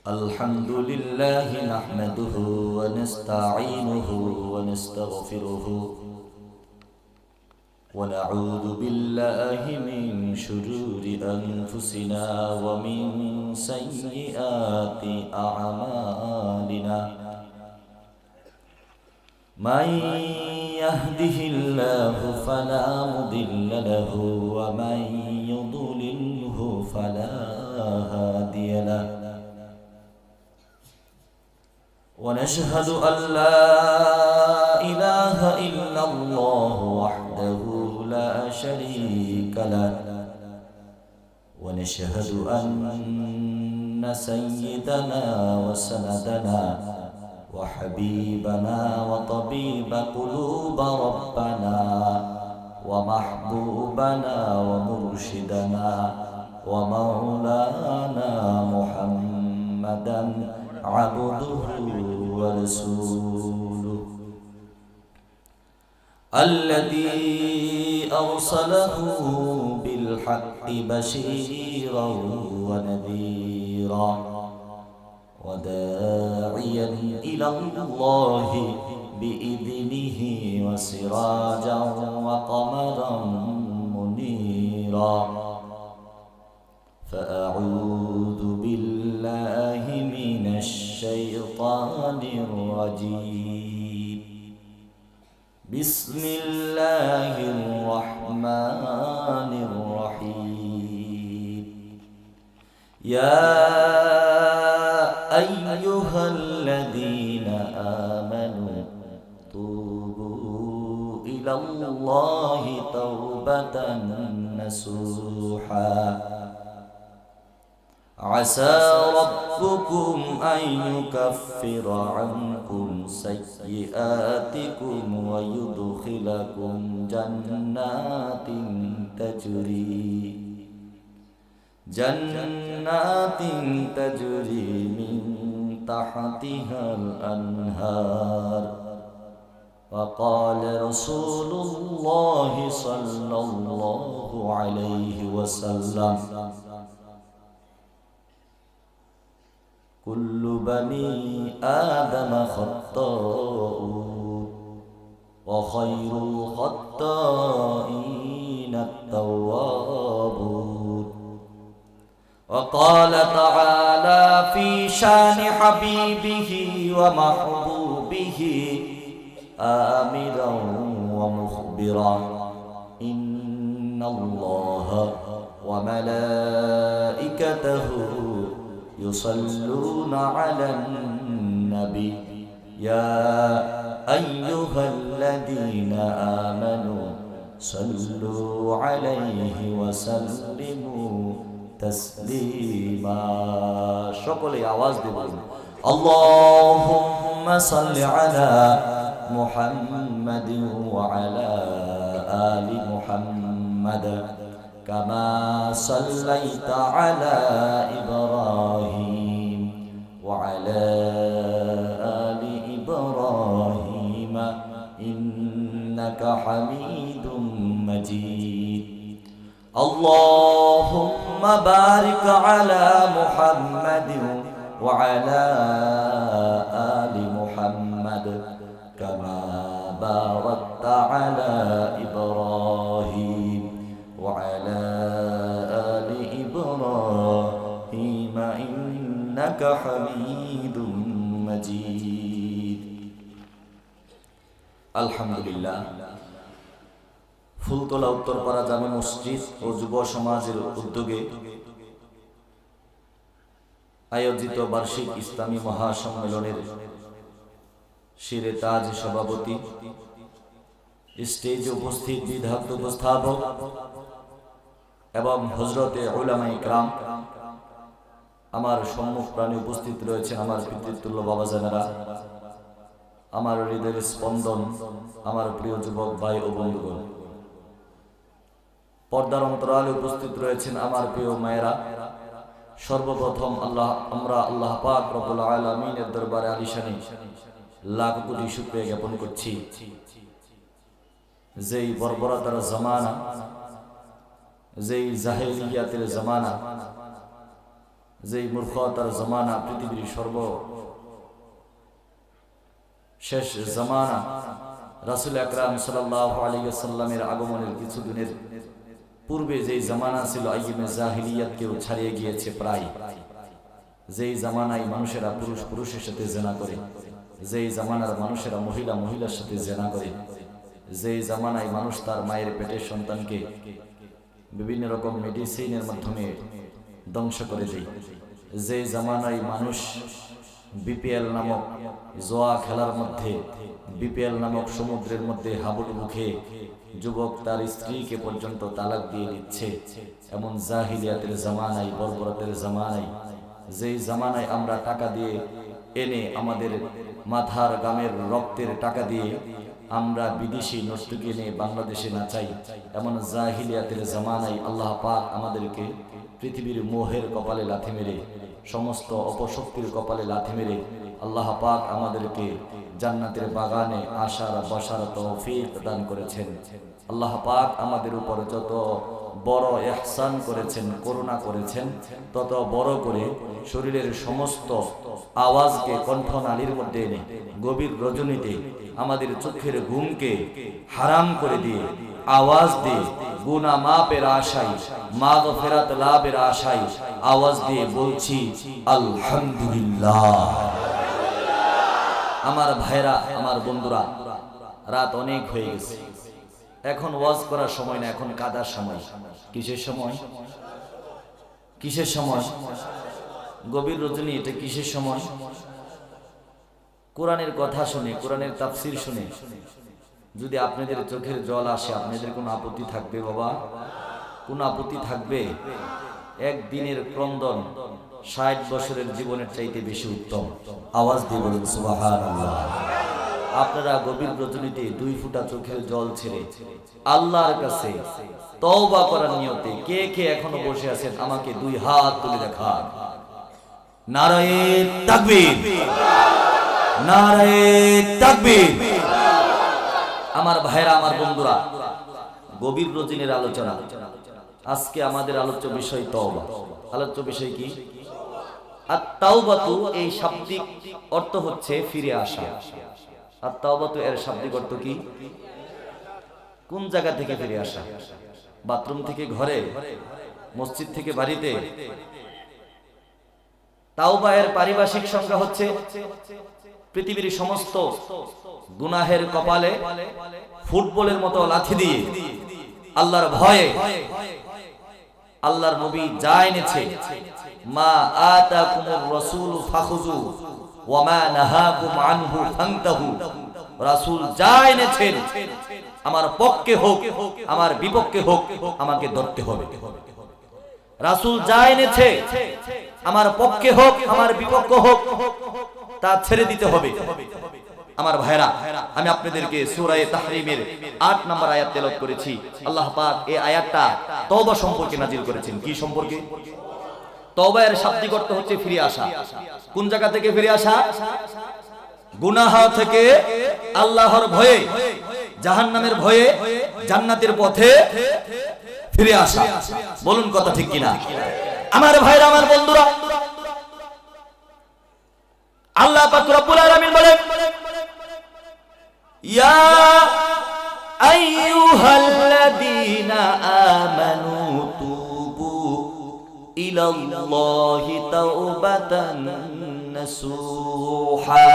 الحمد لله نحمده ونستعينه ونستغفره ونعوذ بالله من شرور أنفسنا ومن سيئات أعمالنا من يهده الله فلا مضل له ومن يضلله فلا هادي له ونشهد أن لا إله إلا الله وحده لا شريك له ونشهد أن سيدنا وسندنا وحبيبنا وطبيب قلوب ربنا ومحبوبنا ومرشدنا ومولانا محمدا عبده ورسوله الذي أرسله بالحق بشيرا ونذيرا وداعيا إلى الله بإذنه وسراجا وقمرا منيرا فأعوذ بالله من الشيطان الرجيم بسم الله الرحمن الرحيم يا أيها الذين آمنوا توبوا إلى الله توبة نصوحا عسى ربكم أن يكفر عنكم سيئاتكم ويدخلكم جنات تجري من تحتها الأنهار وقال رسول الله صلى الله عليه وسلم كل بني آدم خطاؤون وخير الخطائين التوابون وقال تعالى في شان حبيبه ومحبوبه آمرا ومخبرا إن الله وملائكته يصلون على النبي يا أيها الذين آمنوا صلوا عليه وسلموا تسليما شكرا आवाज दें اللهم صل على محمد وعلى آل محمد كما صليت على إبراهيم وعلى آل إبراهيم إنك حميد مجيد اللهم بارك على محمد وعلى آل محمد كما باركت على إبراهيم وعلى آل إبراهيم إنك حميد مجيد الحمد لله ফুলতলা উত্তরপাড়া জামে মসজিদ ও যুব সমাজের উদ্যোগে আয়োজিত বার্ষিক ইসলামী মহাসম্মেলনের শিরে তাজ সভাপতি স্টেজে উপস্থিত বিধাত উপস্থাপক এবং হযরতে উলামায়ে কিরাম আমার সম্মুখ প্রাণে উপস্থিত রয়েছে আমার পিতৃতুল্য বাবাজানেরা আমার হৃদয়ের স্পন্দন আমার প্রিয় যুবক ভাই ও বন্ধুগণ পর্দার অন্তরালে উপস্থিত রয়েছেন আমার প্রিয় মায়েরা সর্বপ্রথম আমরা আল্লাহ পাক রব্বুল আলামিনের দরবারে আলিশানে লাখ কোটি শুকরিয়া জ্ঞাপন করছি যেই বর্বরতার জামানা যেই জাহেলিয়াতের জামানা যেই মূর্খতার জমানা, পৃথিবীর শেষ জমানা, রাসূল আকরাম সাল্লাল্লাহু আলাইহি ওয়াসাল্লামের আগমনের কিছুদিনের পূর্বে যেই জামানা ছিল, আইয়ুমে জাহিলিয়াতকেও ছাড়িয়ে গিয়েছে প্রায়। যেই জামানায় মানুষেরা পুরুষ পুরুষের সাথে জেনা করে, যেই জামানার মানুষেরা মহিলা মহিলার সাথে জেনা করে, যেই জামানায় মানুষ তার মায়ের পেটের সন্তানকে বিভিন্ন রকম মেডিসিনের মাধ্যমে ধ্বংস করে দেয়, যেই জামানায় মানুষ বিপিএল নামক জোয়া খেলার মধ্যে, বিপিএল নামক সমুদ্রের মধ্যে হাবুডুবু খেয়ে যুবক তার স্ত্রীকে পর্যন্ত তালাক দিয়ে দিচ্ছে, এমন জাহিলিয়াতের জামানায়, বর্বরতের জামানায়, যেই জামানায় আমরা টাকা দিয়ে এনে আমাদের মাথার গামের রক্তের টাকা দিয়ে আমরা বিদেশি নর্তকী এনে বাংলাদেশে নাচাই, এমন জাহিলিয়াতের জামানায় আল্লাহ পাক আমাদেরকে পৃথিবীর মোহের কপালে লাথি মেরে, সমস্ত অপশক্তির কপালে লাথি মেরে আল্লাহ পাক আমাদেরকে জান্নাতের বাগানে আসার বসার তৌফিক দান করেছেন। আল্লাহ পাক আমাদের উপর যত বড় ইহসান করেছেন, করুণা করেছেন, তত বড় করে শরীরের সমস্ত আওয়াজকে কণ্ঠনালীর মধ্যে এনে গভীর রজনীতে আমাদের চোখের ঘুমকে হারাম করে দিয়ে আওয়াজ দিয়ে গুনাহ মাপের আশায়, মাগফিরাত লাভের আশায় আওয়াজ দিয়ে বলছি আলহামদুলিল্লাহ। আমার ভাইরা, আমার বন্ধুরা, রাত অনেক হয়ে গেছে, এখন ওয়াজ করার সময় না, এখন কাদার সময়। কিসের সময়? কিসের সময়? গভীর রজনী, এটা কিসের সময়? কোরআনের কথা শুনে, কোরআনের তাফসীর শুনে যদি আপনাদের চোখের জল আসে, আপনাদের কোনো আপত্তি থাকবে বাবা? কোনো আপত্তি থাকবে? একদিনের ক্রন্দন 60 বছরের জীবনের চাইতে বেশি উত্তম। আওয়াজ দিয়ে বলুন সুবহানাল্লাহ। আপনারা গভীর রজনীতে 2 ফোঁটা চোখের জল ছেড়ে আল্লাহর কাছে তওবা করার নিয়তে কে কে এখনো বসে আছেন আমাকে 2 হাত তুলে দেখান। নারায়ে তাকবীর, নারায়ে তাকবীর। আমার ভাইরা, আমার বন্ধুরা, গভীর রজনীর আলোচনা। আজকে আমাদের আলোচ্য বিষয় তওবা। আলোচ্য বিষয় কি? আর তাওবাতু এই শাব্দিক অর্থ হচ্ছে ফিরে আসা। আর তাওবাতু এর শাব্দিক অর্থ কি? কোন জায়গা থেকে ফিরে আসা? বাথরুম থেকে ঘরে, মসজিদ থেকে বাড়িতে? তাওবা এর পারিভাষিক সংজ্ঞা হচ্ছে পৃথিবীর সমস্ত গুনাহের কপালে ফুটবলের মতো লাথি দিয়ে আল্লাহর ভয়ে আল্লাহর নবী যা এনেছে, মা আতাকুমুর রাসূলু ফাখুযু ওয়া মা নাহাকুম আনহু ফান্তাহু, রাসূল যা এনেছেন আমার পক্ষে হোক আমার বিপক্ষে হোক আমাকে ধরতে হবে। রাসূল যা এনেছে আমার পক্ষে হোক আমার বিপক্ষে হোক তা ছেড়ে দিতে হবে। আমার ভাইরা, আমি আপনাদেরকে সূরা তাহরিমের 8 নম্বর আয়াত তেলাওয়াত করেছি। আল্লাহ পাক এই আয়াতটা তওবা সম্পর্কে নাজিল করেছেন। কি সম্পর্কে? তওবা এর শাব্দিক অর্থ হচ্ছে ফিরে আসা। কোন জায়গা থেকে ফিরে আসা? গুনাহ থেকে আল্লাহর ভয়ে, জাহান্নামের ভয়ে জান্নাতের পথে ফিরে আসা। বলুন কথা ঠিক কিনা? আমার ভাইরা, আমার বন্ধুরা, আল্লাহ পাক রব্বুল আলামিন বলেন, ইয়া আইয়ুহাল্লাযীনা আমানু তুবু ইলাল্লাহি তাওবাতান নাসুহা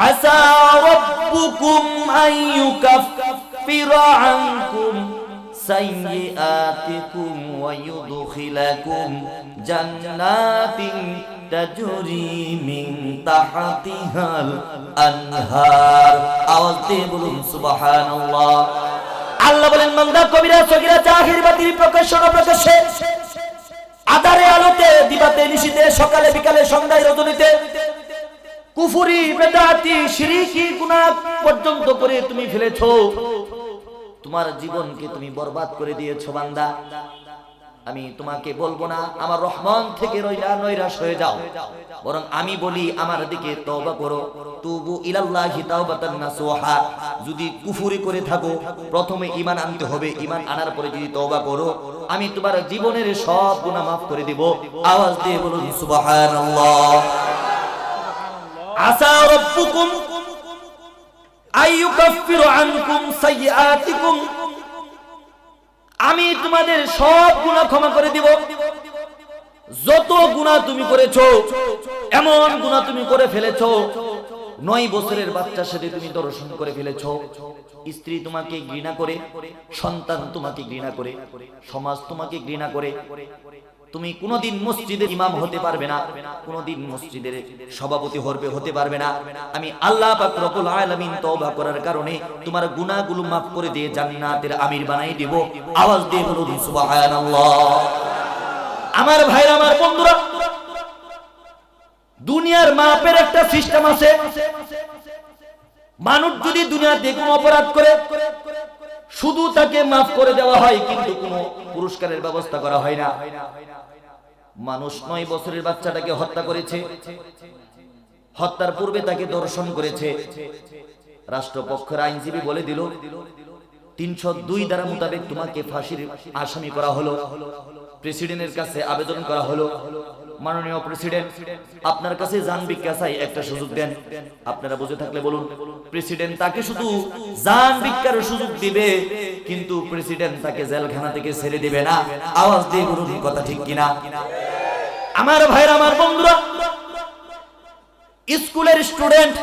আসা রাব্বুকুম আন ইউকাফিরা আনকুম সাইয়্যাতিকুম ওয়া ইউদখিলাকুম জান্নাতিন তাজরি মিন তাহতিহাল আনহার। আওয়াজ দিয়ে বলুন সুবহানাল্লাহ। আল্লাহ বলেন, বান্দা কবিরা সগীরা জাহির বাতিল প্রকাশ্য অপ্রকাশ্যে, আধারে আলোতে, দিবাতে নিশিতে, সকালে বিকালে, সন্ধ্যায় রজনীতে কুফরি বেদাতি শিরকি গুনাহ পর্যন্ত করে তুমি ফেলেছো। তোমার জীবনকে তুমি বরবাদ করে দিয়েছো বান্দা। আমি তোমাকে বলবো না আমার রহমান থেকে নৈরাশ হয়ে যাও, বরং আমি বলি আমার দিকে তওবা করো। তুবু ইলাল্লাহি তাওবাতান নাসুহা। যদি কুফরি করে থাকো প্রথমে ঈমান আনতে হবে, ঈমান আনার পরে যদি তওবা করো আমি তোমার জীবনের সব গুনাহ মাফ করে দিব। আওয়াজ দিয়ে বলুন সুবহানাল্লাহ। আসা রাব্বুকুম আইয়ুকাফিরু আনকুম সাইয়্যাতিকুম। আমি তোমাদের সব গুনাহ ক্ষমা করে দিব। যত গুনাহ তুমি করেছো, এমন গুনাহ তুমি করে ফেলেছো, 9 বছরের বাচ্চার সাথে তুমি দর্শন করে ফেলেছো, স্ত্রী তোমাকে ঘৃণা করে, সন্তান তোমাকে ঘৃণা করে, সমাজ তোমাকে ঘৃণা করে, তুমি কোনোদিন মসজিদের ইমাম হতে পারবে না, কোনোদিন মসজিদের সভাপতি হতে পারবে না। আমি আল্লাহ পাক রব্বুল আলামিন তওবা করার কারণে তোমার গুনাহগুলো মাফ করে দিয়ে জান্নাতের আমির বানাই দেব। আওয়াজ দিয়ে বলুন সুবহানাল্লাহ। আমার ভাইরা, আমার বন্ধুরা, দুনিয়ার মাপের একটা সিস্টেম আছে। মানুষ যদি দুনিয়াতে কোনো অপরাধ করে শুধু তাকে মাফ করে দেওয়া হয়, কিন্তু কোনো পুরস্কারের ব্যবস্থা করা হয় না। মানুষ 9 বছরের বাচ্চাটাকে হত্যা করেছে, হত্যার পূর্বে তাকে দর্শন করেছে। রাষ্ট্রপক্ষের আইনজীবী বলে দিল 302 ধারা মোতাবেক তোমাকে ফাঁসির আসামি করা হলো। প্রেসিডেন্টের কাছে আবেদন করা হলো, মাননীয় প্রেসিডেন্ট আপনার কাছে জান ভিক্ষা চাই, একটা সুযোগ দেন। আপনারা বুঝে থাকলে বলুন, প্রেসিডেন্ট তাকে শুধু জান ভিক্ষার সুযোগ দিবে, কিন্তু প্রেসিডেন্ট তাকে জেলখানা থেকে ছেড়ে দিবে না। আওয়াজ দিয়ে বলুন কথা ঠিক কিনা। আমার ভাইরা, আমার বন্ধুরা, স্কুলের স্টুডেন্ট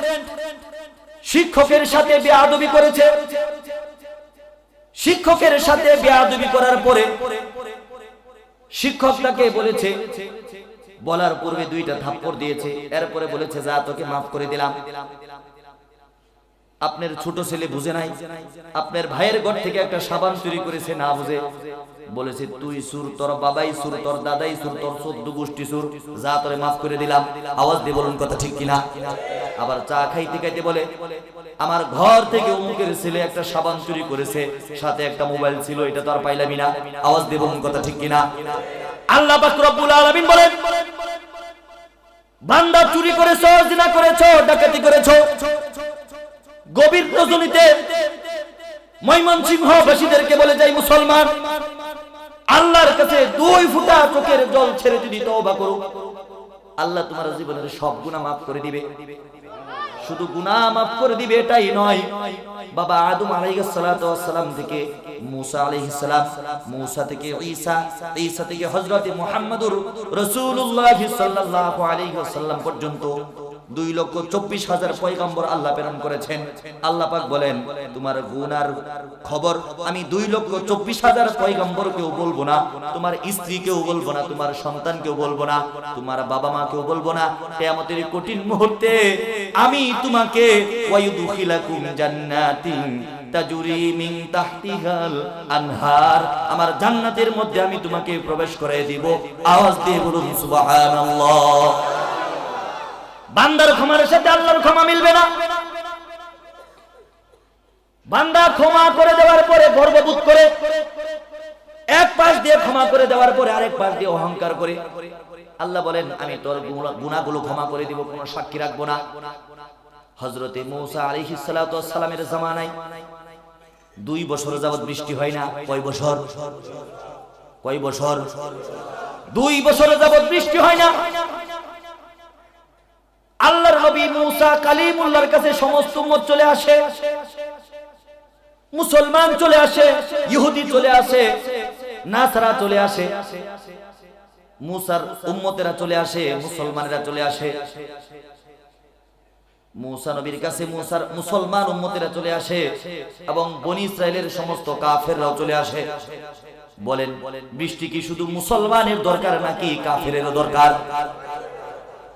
শিক্ষকের সাথে বেয়াদবি করেছে। শিক্ষকের সাথে বেয়াদবি করার পরে শিক্ষক তাকে বলেছে, বলার পূর্বে 2টা থাপ্পড় দিয়েছে, এরপরে বলেছে যা তোকে মাফ করে দিলাম। আপনার ছোট ছেলে বুঝে নাই, আপনার ভাইয়ের ঘর থেকে একটা সাবান চুরি করেছে, না বুঝে বলেছে তুই সুর, তোর বাবাই সুর, তোর দাদাই সুর, তোর 14 গোষ্ঠী সুর, যা তোরে মাফ করে দিলাম। আওয়াজ দিয়ে বলুন কথা ঠিক কিনা। আবার চা খাইতে খাইতে বলে আমার ঘর থেকে অমুকের ছেলে একটা সাবান চুরি করেছে, সাথে একটা মোবাইল ছিল, এটা তো আর পাইলামই না। আওয়াজ দিয়ে বলুন কথা ঠিক কিনা। আল্লাহ পাক রব্বুল আলামিন বলেন, বান্দা চুরি করেছো, জিনা করেছো, ডাকাতি করেছো, গভীর রজনীতে ময়মনসিংহ বাসীদেরকে বলে যাই মুসলমান, আল্লাহর কাছে 2 ফোঁটা চোখের জল ছেড়ে যদি তওবা করো, আল্লাহ তোমার জীবনের সব গুনাহ মাফ করে দিবে। শুধু গুনাহ মাফ করে দিবে এটাই নয়, বাবা আদম আলাইহিস সালাতু ওয়াস সালাম থেকে মুসা আলাইহিস সালাম, মুসা থেকে ঈসা, ঈসা থেকে হযরত মুহাম্মদুর রাসূলুল্লাহ সাল্লাল্লাহু আলাইহি ওয়াসাল্লাম পর্যন্ত 2,24,000 পয়গম্বর আল্লাহ প্রেরণ করেছেন। আল্লাহ পাক বলেন তোমার গুনার খবর আমি 2,24,000 পয়গম্বরকেও বলবো না, তোমার স্ত্রীকেও বলবো না, তোমার সন্তানকেও বলবো না, তোমার বাবা মাকেও বলবো না। কিয়ামতের কঠিন মুহূর্তে আমি তোমাকে ওয়ায়ুদখিলাকুম জান্নাতিন তাজরি মিন তাহতিহাল আনহার, আমার জান্নাতের মধ্যে আমি তোমাকে প্রবেশ করায় দিব। আওয়াজ দিয়ে বলুন সুবহানাল্লাহ। বান্দার ক্ষমার সাথে আল্লাহর ক্ষমা মিলবে না। বান্দা ক্ষমা করে দেওয়ার পরে গর্ববোধ করে, এক পাশ দিয়ে ক্ষমা করে দেওয়ার পরে আরেক পাশ দিয়ে অহংকার করে। আল্লাহ বলেন আমি তোর গুনাহগুলো ক্ষমা করে দিব, কোনো সাক্ষী রাখবো না। হযরতে মূসা আলাইহিস সালাতু ওয়াস সালামের জামানায় 2 বছর যাবত বৃষ্টি হয় না। কয় বছর? 2 বছর যাবত বৃষ্টি হয় না। আল্লাহর নবী মূসা কালিমুল্লাহর কাছে সমস্ত উম্মত চলে আসে, মুসলমান চলে আসে, ইহুদি চলে আসে, নাসারা চলে আসে, মূসার উম্মতেরা চলে আসে, মুসলমানেরা চলে আসে। মূসা নবীর কাছে মূসার মুসলমান উম্মতেরা চলে আসে এবং বনি ইসরাইলের সমস্ত কাফেররাও চলে আসে। বলেন বৃষ্টি কি শুধু মুসলমানের দরকার নাকি কাফেরেরও দরকার?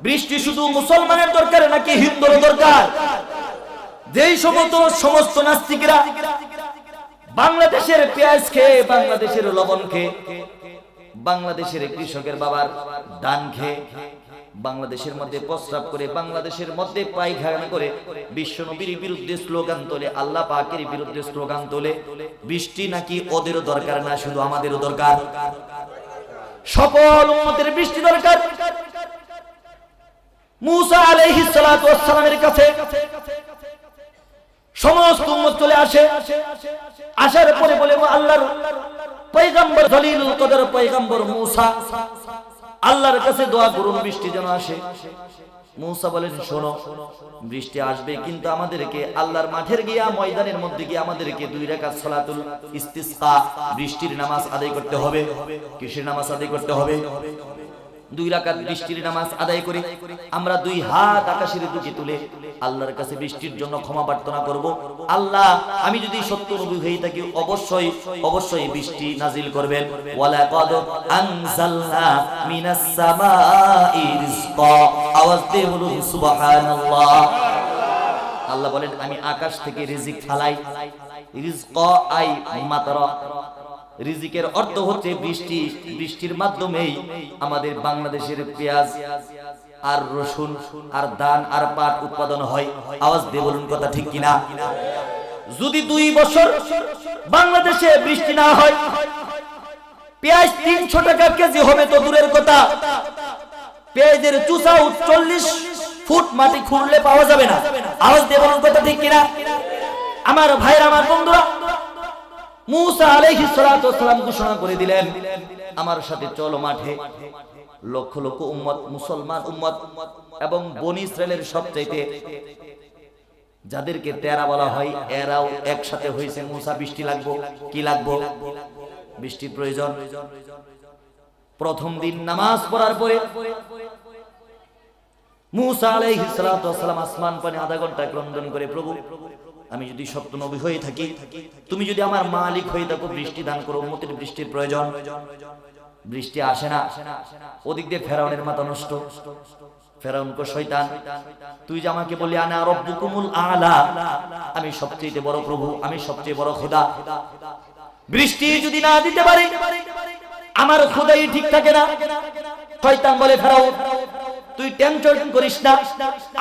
বৃষ্টি শুধু মুসলমানের দরকার নাকি হিন্দুর দরকার? যেই সমস্ত নাস্তিকরা বাংলাদেশের পেঁয়াজ খেয়ে, বাংলাদেশের লবণ খেয়ে, বাংলাদেশের কৃষকের বাবার ধান খেয়ে, বাংলাদেশের মধ্যে প্রস্রাব করে, বাংলাদেশের মধ্যে পায়খানা করে বিশ্বনবীর বিরুদ্ধে স্লোগান তোলে, আল্লাহ পাকের বিরুদ্ধে স্লোগান তোলে, বৃষ্টি নাকি ওদেরও দরকার না, শুধু আমাদেরও দরকার। সকল উম্মতের বৃষ্টি দরকার। মূসা আলাইহিস সালাতু ওয়াস সালামের কাছে সমস্ত উম্মত চলে আসে। আসার পরে বলে আল্লাহর পয়গম্বর খলিলুল কদর পয়গম্বর মূসা আল্লাহর কাছে দোয়া করুন বৃষ্টি যেন আসে। মূসা বলেন শোনো, বৃষ্টি আসবে কিন্তু আমাদেরকে আল্লাহর মাঠের গিয়া ময়দানের মধ্যে গিয়ে আমাদেরকে 2 রাকাত সালাতুল ইস্তিসকা বৃষ্টির নামাজ আদায় করতে হবে। কিসের নামাজ আদায় করতে হবে? 2 রাকাত বৃষ্টির নামাজ আদায় করে আমরা 2 হাত আকাশের দিকে তুলে আল্লাহর কাছে বৃষ্টির জন্য ক্ষমা প্রার্থনা করব। আল্লাহ, আমি যদি সত্য নবী হয়ে থাকি অবশ্যই অবশ্যই বৃষ্টি নাজিল করবেন। ওয়ালাকাদ আনজালনা মিনাস সামাই রিজকা, আওয়াজ দিয়ে বলুন সুবহানাল্লাহ। আল্লাহ বলেন আমি আকাশ থেকে রিজিক ফেলাই। রিজকা আই মাতরা, রিজিকের অর্থ হচ্ছে বৃষ্টি। বৃষ্টির মাধ্যমেই আমাদের বাংলাদেশের পেঁয়াজ আর রসুন আর ধান আর পাট উৎপাদন হয়। আওয়াজ দিয়ে বলুন কথা ঠিক কিনা? যদি 2 বছর বাংলাদেশে বৃষ্টি না হয়, পেঁয়াজ 300 টাকা কেজি হবে তো দূরের কথা, পেঁয়াজের চুষাও 40 ফুট মাটি খুঁড়লে পাওয়া যাবে না। আওয়াজ দিয়ে বলুন কথা ঠিক কিনা? আমার ভাইরা, আমার বন্ধুরা, মূসা আলাইহিস সালাতু ওয়াস সালাম ঘোষণা করে দিলেন আমার সাথে চলো মাঠে। লক্ষ লক্ষ উম্মত, মুসলমান উম্মত এবং বনি ইসরাইলের সবচাইতে যাদেরকে তেরা বলা হয় এরাও একসাথে হয়েছে। মূসা বৃষ্টি লাগবে, কি লাগবে? বৃষ্টির প্রয়োজন। প্রথম দিন নামাজ পড়ার পরে মূসা আলাইহিস সালাতু ওয়াস সালাম আসমান পানে আধা ঘন্টা ক্রন্দন করে, প্রভু আমি যদি সত্য নবী হয়ে থাকি, তুমি যদি আমার মালিক হয়ে থাকো, বৃষ্টি দান করো, উম্মতের বৃষ্টির প্রয়োজন। বৃষ্টি আসে না। ওদিক দিয়ে ফেরাউনের মাথা নষ্ট। ফেরাউন কো শয়তান, তুই যে আমাকে বললি আনা রাব্বুকুমুল আলা, আমি সবচেয়ে বড় প্রভু, আমি সবচেয়ে বড় খোদা, বৃষ্টি যদি না দিতে পারি আমার খোদাই ঠিক থাকে না। শয়তান বলে ফেরাউন তুই টেনশন করিস না,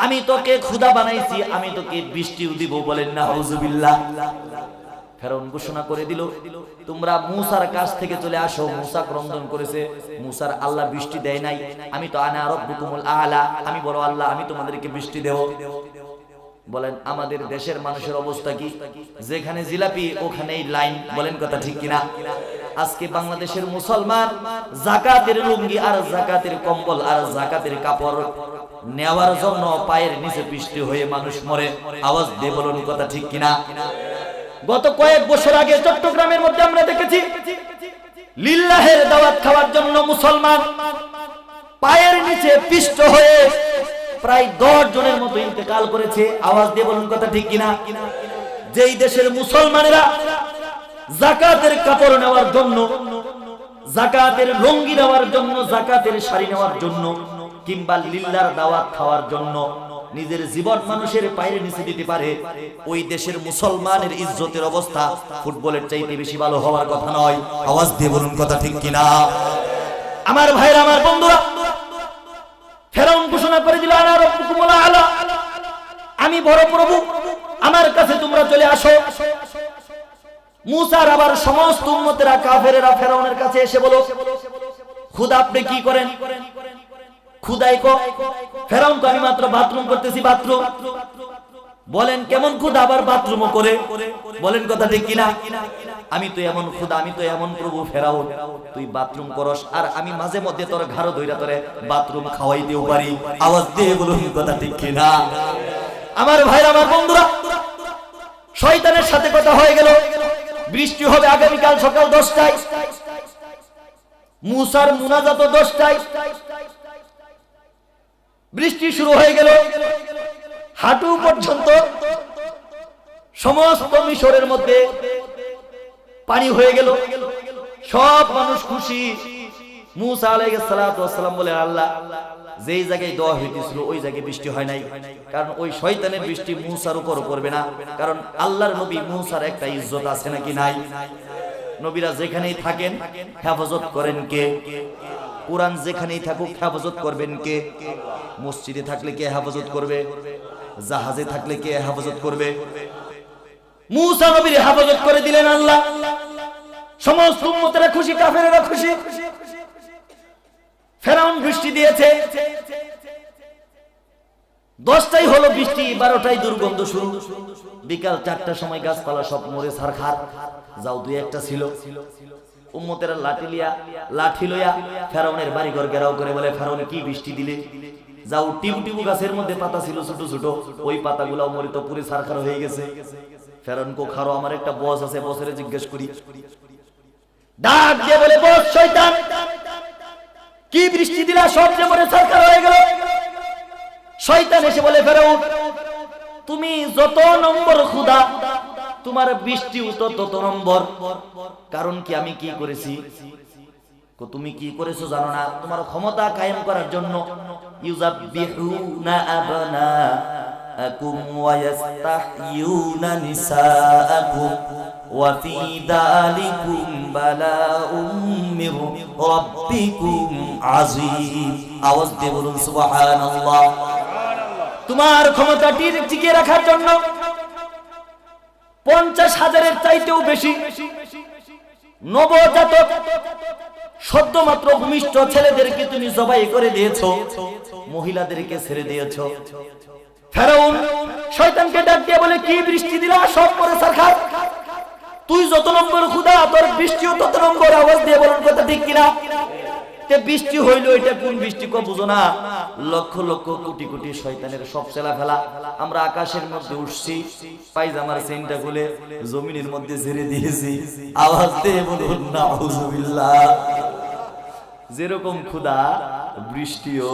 আমি তোকে খোদা বানাইছি, আমি তোকে বৃষ্টিও দিব। বলেন না নাউজুবিল্লাহ। ফেরাউন ঘোষণা করে দিল তোমরা মূসার কাছ থেকে চলে আসো। মূসা ক্রন্দন করেছে, মূসার আল্লাহ বৃষ্টি দেয় নাই, আমি তো আনা রাব্বুকুমুল আলা, আমি বড় আল্লাহ, আমি তোমাদেরকে বৃষ্টি দেব। বলেন আমাদের দেশের মানুষের অবস্থা কি? যেখানে জিলাপি ওখানেই লাইন। বলেন কথা ঠিক কিনা? আজকে বাংলাদেশের মুসলমান যাকাতের লুঙ্গি আর যাকাতের কম্বল আর যাকাতের কাপড় নেওয়ার জন্য পায়ের নিচে বৃষ্টি হয়ে মানুষ মরে। আওয়াজ দিয়ে বলুন কথা ঠিক কিনা? গত কয়েক বছর আগে চট্টগ্রামের মধ্যে আমরা দেখেছি লিল্লাহের দাওয়াত খাওয়ার জন্য মুসলমান পায়ের নিচে পিষ্ট হয়ে প্রায় 10 জনের মতো ইন্তেকাল করেছে। আওয়াজ দিয়ে বলুন কথা ঠিক কিনা? যেই দেশের মুসলমানেরা যাকাতের কাপড় নেওয়ার জন্য, যাকাতের লুঙ্গি নেওয়ার জন্য, যাকাতের শাড়ি নেওয়ার জন্য কিংবা লিল্লাহর দাওয়াত খাওয়ার জন্য নিজের জীবন মানুষের পায়ের নিচে দিতে পারে, ওই দেশের মুসলমানের ইজ্জতের অবস্থা ফুটবলের চাইতে বেশি ভালো হওয়ার কথা নয়। আওয়াজ দিয়ে বলুন কথা ঠিক কিনা? আমার ভাইরা, আমার বন্ধুরা, ফেরাউন ঘোষণা করে দিল আনা রাব্বুকুমুল আলা, আমি বড় প্রভু, আমার কাছে তোমরা চলে আসো। মূসার আবার সমস্ত উম্মতেরা কাফেরেরা ফেরাউনের কাছে এসে বলো খুদা আপনি কি করেন? খুদাই কো ফেরাউন, তো আমি মাত্র বাথরুম করতেছি, বাথরুম। বলেন কেমন খুদা আবার বাথরুমও করে? বলেন কথা ঠিক কিনা? আমি তো এমন খুদা, আমি তো এমন প্রভু ফেরাউন, তুই বাথরুম করস আর আমি মাঝে মধ্যে তোর ঘাড় ধইরা তোরে বাথরুম খাওয়াই দিও পারি। আওয়াজ দিয়ে বলুন কথা ঠিক কিনা? আমার ভাইরা, আমার বন্ধুরা, শয়তানের সাথে কথা হয়ে গেল। বৃষ্টি হবে আগামীকাল সকাল 10টায়, মূসার মুনাজাত 10টায়। বৃষ্টি শুরু হয়ে গেল, হাঁটু পর্যন্ত সমস্ত মিশরের মধ্যে পানি হয়ে গেল। সব মানুষ খুশি। মূসা আলাইহিস সালাতু ওয়াস সালাম বলে আল্লাহ, যেই জায়গায় দোয়া হইতেছিল ওই জায়গায় বৃষ্টি হয় নাই, কারণ ওই শয়তানের বৃষ্টি মূসার উপর পড়বে না। কারণ আল্লাহর নবী মূসার একটা ইজ্জত আছে নাকি নাই? নবীরা যেখানেই থাকেন হেফাজত করেন কে? কুরআন যেখানেই থাকুক হেফাজত করবেন কে? মসজিদে থাকলে কে হেফাজত করবে? জাহাজে থাকলে কে হেফাজত করবে? মূসা নবীর হেফাজত করে দিলেন আল্লাহ। সমস্ত উম্মতেরা খুশি, কাফেরেরা খুশি। ফেরাউন বৃষ্টি দিয়েছে, 10টাই হলো বৃষ্টি, 12টাই দুর্গন্ধ শুরু। বিকাল 4টার সময় গাছপালা সব মরে ছারখার, যাও দুই একটা ছিল। উম্মতেরা লাঠি লইয়া ফেরাউনের বাড়িঘর ঘেরাও করে বলে, ফেরাউন কি বৃষ্টি দিলে? যাও টিবু টিবু গাছের মধ্যে পাতা ছিল ছোট ছোট, ওই পাতাগুলাও মরে তো পুরে ছারখার হয়ে গেছে। ফেরাউন কো খারো, আমার একটা বস আছে, বসেরে জিজ্ঞেস করি। ডাক দিয়ে বলে, বস শয়তান, কি বৃষ্টি দিলা? সব যে মরে ছারখার হয়ে গেল। শয়তান এসে বলে, ফেরাউন তুমি যত নম্বর খোদা, তোমার বৃষ্টিও তত নম্বর। কারণ কি আমি কি করেছি? তুমি কি করেছো জানো না? তোমার ক্ষমতা কায়েম করার জন্য ইউযাববিহুনা আবনাআকুম ওয়া ইস্তাহইউনা নিসাআকুম ওয়া ফী যালিকুম বালাউম মির রাব্বিকুম আযীম। আওয়াজ দিয়ে বলুন সুবহানাল্লাহ। তোমার ক্ষমতা টিকিয়ে রাখার জন্য 50,000-এর চাইতেও বেশি নবজাতক সদ্যমাত্র ভূমিষ্ঠ ছেলেদেরকে তুমি জবাই করে দিয়েছো, মহিলাদেরকে ছেড়ে দিয়েছো। ফেরাউন শয়তানকে ডাক দিয়ে বলে, কি বৃষ্টি দিলা? সব পরে ছারখার। তুই যত নম্বর খোদা, তোর বৃষ্টিও তত নম্বর। আওয়াজ দিয়ে বলুন কথা ঠিক কিনা? বৃষ্টি হইলো, এটা কোন বৃষ্টি কো বুঝো না? লক্ষ লক্ষ কোটি কোটি শয়তানের সব চেলা ফেলা। আমরা আকাশের মধ্যে উঠছি, পায়জামার চেইনটা খুলে জমিনের মধ্যে ছেড়ে দিয়েছি। আওয়াজ দিয়ে বলুন নাউজুবিল্লাহ। যেরকম খোদা বৃষ্টিও,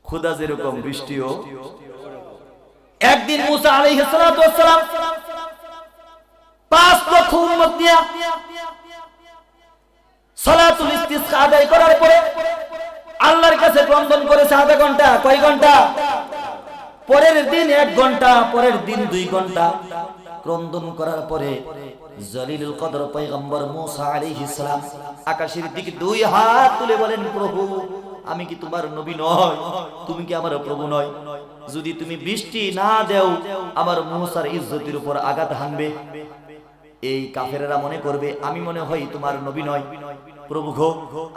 খোদা যেরকম বৃষ্টিও। একদিন মুসা আলাইহিস সালাতু ওয়াস সালাম 5 লক্ষ উম্মত নিয়ে সালাতুল ইস্তিসকা আদায় করার পরে আল্লাহর কাছে ক্রন্দন করেছে আধা ঘন্টা। কয় ঘন্টা? পরের দিন 1 ঘন্টা, পরের দিন 2 ঘন্টা ক্রন্দন করার পরে জলিলুল কদর পয়গম্বর মুসা আলাইহিস সালাম আকাশের দিকে 2 হাত তুলে বলেন, প্রভু আমি কি তোমার নবী নয়? তুমি কি আমার প্রভু নয়? যদি তুমি বৃষ্টি না দাও, আমার মুসার ইজ্জতের উপর আঘাত হানবে। এই কাফেরেরা মনে করবে আমি মনে হয় তোমার নবী নয়। প্রভু গো,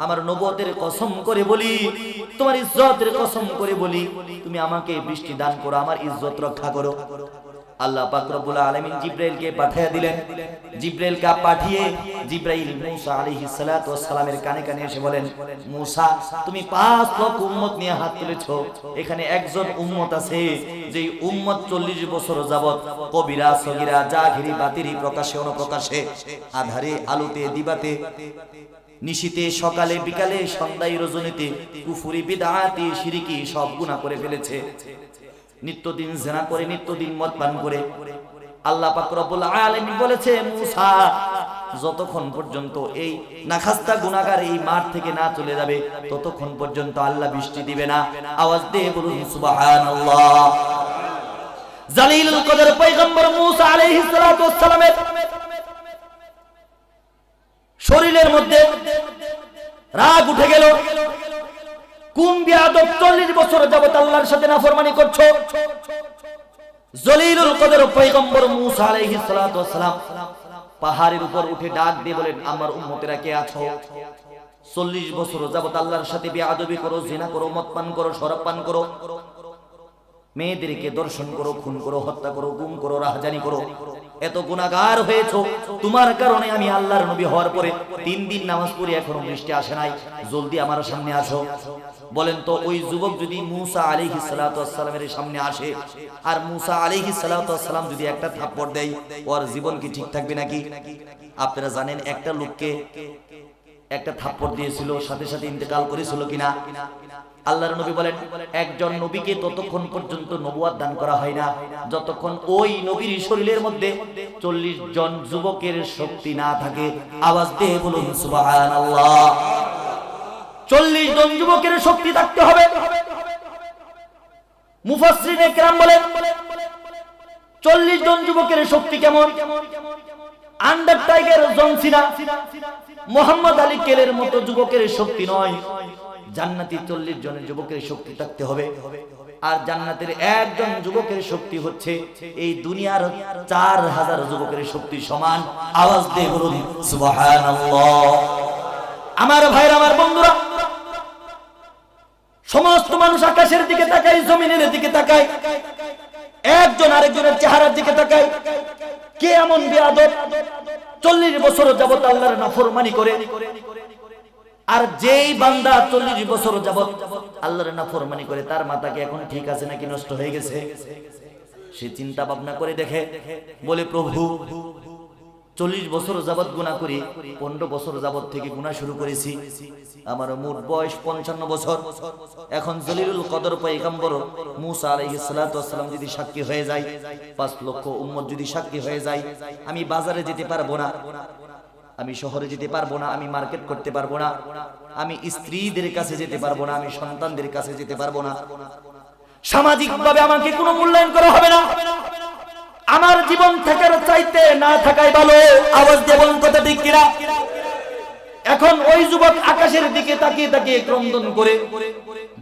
আমার নবুয়তের কসম করে বলি, তোমার ইজ্জতের কসম করে বলি, তুমি আমাকে বৃষ্টি দান করো, আমার ইজ্জত রক্ষা করো। আল্লাহ পাক রব্বুল আলামিন জিবরাইলকে পাঠিয়ে দিলেন। জিবরাইলকে পাঠিয়ে জিবরাইল মুসা আলাইহিস সালাতু ওয়াস সালামের কানে কানে এসে বলেন, মুসা তুমি 5 লক্ষ উম্মত নিয়ে হাত তুলেছো, এখানে একজন উম্মত আছে যেই উম্মত 40 বছর যাবত কবিরা সগীরা জাহিরি বাতিরি প্রকাশে অনুপ্রকাশে আধারে আলোতে দিবাতে নিশীতে সকালে বিকালে সন্ধ্যায় রজনীতে কুফরি বিদআতি শিরকি সব গুনাহ করে ফেলেছে। নিত্যদিন জিনা করে, নিত্যদিন মদ পান করে। আল্লাহ পাক রব্বুল আলামিন বলেছে, মুসা যতক্ষণ পর্যন্ত এই নাখাস্তা গুনাহগার এই মাঠ থেকে না চলে যাবে, ততক্ষণ পর্যন্ত আল্লাহ বৃষ্টি দিবে না। আওয়াজ দিয়ে বলুন সুবহানাল্লাহ। জলিলুল কদর পয়গম্বর মুসা আলাইহিস সালাতু ওয়াস সালামের শরীরের মধ্যে রাগ উঠে গেল। কোন বিয়াদব 40 বছর যাবত আল্লাহর সাথে নাফরমানি করছো? জলিলুল কদর পয়গম্বর মুসা আলাইহিস সালাতু ওয়াস সালাম পাহাড়ের উপর উঠে ডাক দিয়ে বলেন, আমার উম্মতেরা কে আছো? 40 বছর যাবত আল্লাহর সাথে বিয়াদবি করো, জিনা করো, মদ পান করো, শরাব পান করো, মেয়েদেরকে দর্শন করো, খুন করো, হত্যা করো, গুম করো, রাহজানি করো, এত গুনাহগার হয়েছো। তোমার কারণে আমি আল্লাহর নবী হওয়ার পরে 3 দিন নামাজ পড়ি, এখনো বৃষ্টি আসে নাই, জলদি আমার সামনে আসো। বলেন তো ওই যুবক যদি মুসা আলাইহিস সালাতু ওয়াস সালামের সামনে আসে আর মুসা আলাইহিস সালাতু ওয়াস সালাম যদি একটা থাপ্পড় দেয়, ওর জীবন কি ঠিক থাকবে নাকি? আপনারা জানেন একটা লোককে একটা থাপ্পড় দিয়েছিল, সাথে সাথে ইন্তেকাল করেছিল কিনা? আল্লাহর নবী বলেন, একজন নবীকে ততক্ষণ পর্যন্ত নবুয়ত দান করা হয় না যতক্ষণ ওই নবীর শরীরের মধ্যে 40 জন যুবকের শক্তি না থাকে। আওয়াজ দিয়ে বলুন সুবহানাল্লাহ। 40 জন যুবকের শক্তি থাকতে হবে। মুফাসসিরিনে কেরাম বলেন 40 জন যুবকের শক্তি কেমন? আন্ডার টাইগার জন সিনা, মোহাম্মদ আলী কেলের মতো যুবকের শক্তি নয়। জান্নাতি 40 জনের যুবকের শক্তি থাকতে হবে। আর জান্নাতের একজন যুবকের শক্তি হচ্ছে এই দুনিয়ার 4000 যুবকের শক্তি সমান। আওয়াজ দিয়ে বলুন সুবহানাল্লাহ। আমার ভাইরা, আমার বন্ধুরা, সমস্ত মানুষ আকাশের দিকে তাকায়, জমিনের দিকে তাকায়, একজন আরেকজনের চেহারার দিকে তাকায়। কে এমন বেয়াদব 40 বছর যাবত আল্লাহর নাফরমানি করে? আর যেই বান্দা 40 বছর যাবত আল্লাহর নাফরমানি করে, তার মাথা কি এখন ঠিক আছে নাকি নষ্ট হয়ে গেছে? সে চিন্তা ভাবনা করে দেখে, বলে প্রভু 40 বছর যাবত গুনাহ করি, 15 বছর যাবত থেকে গুনাহ শুরু করেছি, আমার মোট বয়স 55 বছর। এখন জলিলুল কদর পয়গম্বর মুসা আলাইহিস সালাতু ওয়াস সালাম যদি সাক্ষী হয়ে যায়, 5 লক্ষ উম্মত যদি সাক্ষী হয়ে যায়, আমি বাজারে যেতে পারবো না, আমি শহরে যেতে পারবো না, আমি মার্কেট করতে পারবো না, আমি স্ত্রীদের কাছে যেতে পারবো না, আমি সন্তানদের কাছে যেতে পারবো না, সামাজিকভাবে আমাকে কোনো মূল্যায়ন করা হবে না, আমার জীবন থাকার চাইতে না থাকাই ভালো। আওয়াজ দিয়ে বলুন কথা ঠিক কিনা? এখন ওই যুবক আকাশের দিকে তাকিয়ে তাকিয়ে ক্রন্দন করে,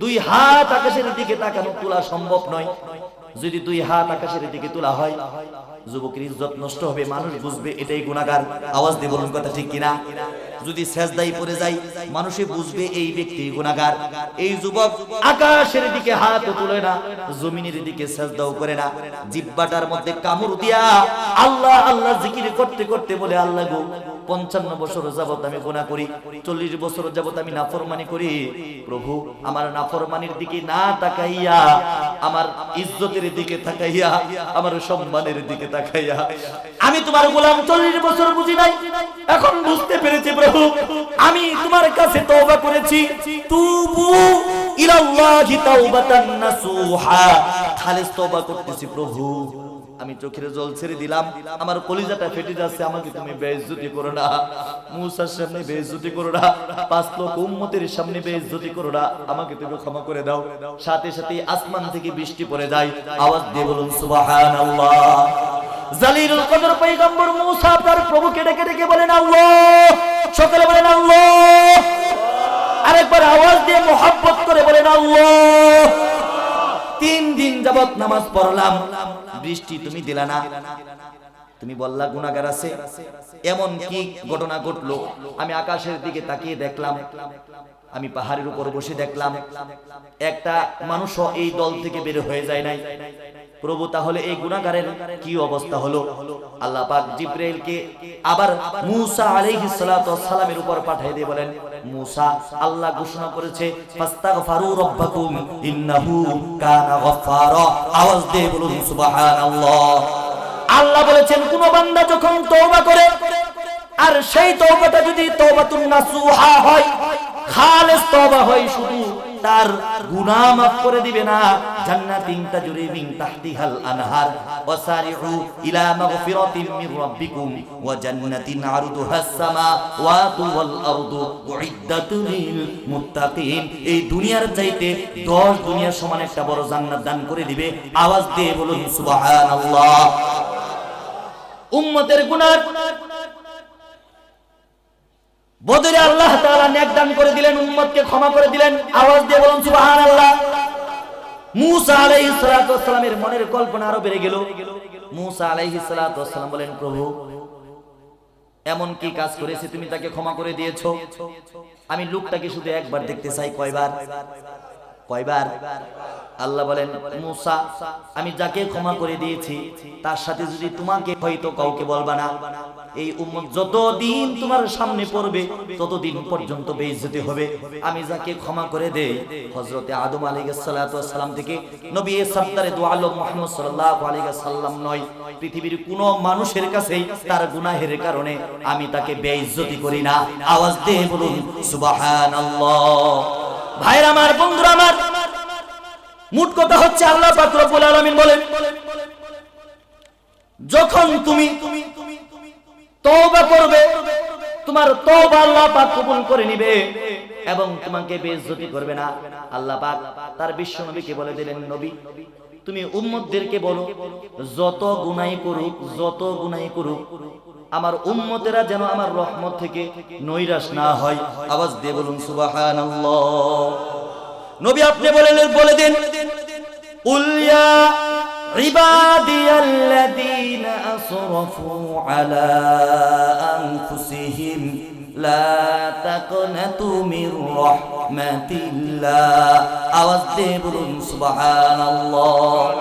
2 হাত আকাশের দিকে তাকানো তোলা সম্ভব নয়। যদি 2 হাত আকাশের দিকে তোলা হয়, যুবকের ইজ্জত নষ্ট হবে, মানুষ বুঝবে এটাই গুনাহগার। আওয়াজ দিয়ে বলুন কথা ঠিক কিনা? যদি সেজদায় পড়ে যায়, মানুষে বুঝবে এই ব্যক্তি গুনাহগার। এই যুবক আকাশের দিকে হাত তুলে না, জমিনের দিকে সেজদাও করে না, জিহ্বাটার মধ্যে কামড় দিয়া আল্লাহ আল্লাহ জিকির করতে করতে বলে, আল্লাহ গো 55 বছর যাবত আমি গুনাহ করি, 40 বছর যাবত আমি নাফরমানি করি, প্রভু আমার নাফরমানির দিকে না তাকাইয়া, আমার ইজ্জতের দিকে তাকাইয়া, আমার সম্মানের দিকে তাকাইয়া, আমি তোমার গোলাম 40 বছর বুঝি নাই, এখন বুঝতে পেরেছি প্রভু, আমি তোমার কাছে তওবা করেছি। তুবু ইলাল্লাহি তাওবাতান নাসুহা, খালিস তওবা করতেছি প্রভু, আমি চোখের জল ছেড়ে দিলাম, আমার কলিজাটা ফেটে যাচ্ছে, আমাকে তুমি বেইজ্জতি করো না, মুসার সামনে বেইজ্জতি করো না, 5 লক্ষ উম্মতের সামনে বেইজ্জতি করো না, আমাকে তুমি ক্ষমা করে দাও। সাথে সাথে আসমান থেকে বৃষ্টি পড়ে যায়। আওয়াজ দিয়ে বলুন সুবহানাল্লাহ। জালিলুল কদর পয়গম্বর মুসা তার প্রভুকে ডেকে ডেকে বলেন আল্লাহ, সকলে বলেন আল্লাহ, আরেকবার আওয়াজ দিয়ে মোহাব্বত করে বলেন আল্লাহ। 3 দিন যাবত নামাজ পড়লাম, বৃষ্টি তুমি দিলা না, তুমি বললা গুনাহগার আছে। এমন কি ঘটনা ঘটলো, আমি আকাশের দিকে তাকিয়ে দেখলাম, আমি পাহাড়ের উপর বসে দেখলাম একটা মানুষও এই দল থেকে বের হয়ে যায় নাই। প্রভু তাহলে এই গুনাহগারের কি অবস্থা হলো? আল্লাহ পাক জিবরাইলকে আবার মুসা আলাইহিস সালাতু ওয়াস সালামের উপর পাঠিয়ে দিয়ে বলেন, মুসা আল্লাহ ঘোষণা করেছে ফাস্তাগফিরু রাব্বাকুম ইন্নাহু কানা গফফারা। আওয়াজ দিয়ে বলুন সুবহানাল্লাহ। আল্লাহ বলেছেন কোন বান্দা যখন তওবা করে, আর সেই তওবাটা যদি তওবাতুন নাসুহা হয়, খালেস তওবা হয়, শুধু তার গুনাহ মাফ করে দিবে না, জান্নাতিন তাজরি মিন তাহতিহাল আনহার ওয়াসারিউ ইলা মাগফিরাতিন মির রাব্বিকুম ওয়া জান্নাতিন আরদুহাস সামাওয়াতু ওয়াল আরদু উইদ্দাতু লিল মুত্তাকিন। এই দুনিয়ার চাইতে 10 দুনিয়ার সমান একটা বড় জান্নাত দান করে দিবে। আওয়াজ দিয়ে বলুন সুবহানাল্লাহ। উম্মতের গুনাহ বদরে আল্লাহ তাআলা নেক দান করে দিলেন, উম্মতকে ক্ষমা করে দিলেন। আওয়াজ দিয়ে বলুন সুবহানাল্লাহ। মুসা আলাইহিস সালাতু ওয়াস সালামের মনের কল্পনা আরো বেড়ে গেল। মুসা আলাইহিস সালাতু ওয়াস সালাম বলেন, প্রভু এমন কি কাজ করেছে তুমি তাকে ক্ষমা করে দিয়েছো? আমি লোকটাকে শুধু একবার দেখতে চাই। কয়বার? কয়বার? আল্লাহ বলেন, মুসা আমি যাকে ক্ষমা করে দিয়েছি তার সাথে যদি তোমাকে হয়তো কাউকে বলবা না, এই উম্মত যতদিন তোমার সামনে পড়বে ততদিন পর্যন্ত বেইজ্জতি হবে। আমি যাকে ক্ষমা করে দেই, হযরতে আদম আলাইহিস সালাতু ওয়াস সালাম থেকে নবী সরদারে দু আলম মুহাম্মদ সাল্লাল্লাহু আলাইহি ওয়াসাল্লাম নয়, পৃথিবীর কোনো মানুষের কাছেই তার গুনাহের কারণে আমি তাকে বেইজ্জতি করি না। আওয়াজ দিয়ে বলুন সুবহানাল্লাহ। ভাইরা আমার, বন্ধুরা আমার, মোট কথা হচ্ছে আল্লাহ পাক রব্বুল আলামিন বলেন, যখন তুমি তওবা করবে, তোমার তওবা আল্লাহ পাক কবুল করে নেবে এবং তোমাকে বেইজ্জতি করবে না। আল্লাহ পাক তার বিশ্ব নবীকে বলে দিলেন, নবী তুমি উম্মতদেরকে বলো, যত গুনাহ করুক, যত গুনাহ করুক, আমার উম্মতেরা যেন আমার রহমত থেকে নৈরাশ না হয়। আওয়াজ দিয়ে বলুন সুবহানাল্লাহ। নবী আপনি বলে দেন, কুল ইয়া ইবাদিয়াল্লাযীনা আসরাফু আলা আনফুসিহিম লা তাকনাতু মির রাহমাতিল্লাহ। আওয়াজ দিয়ে বলুন সুবহানাল্লাহ।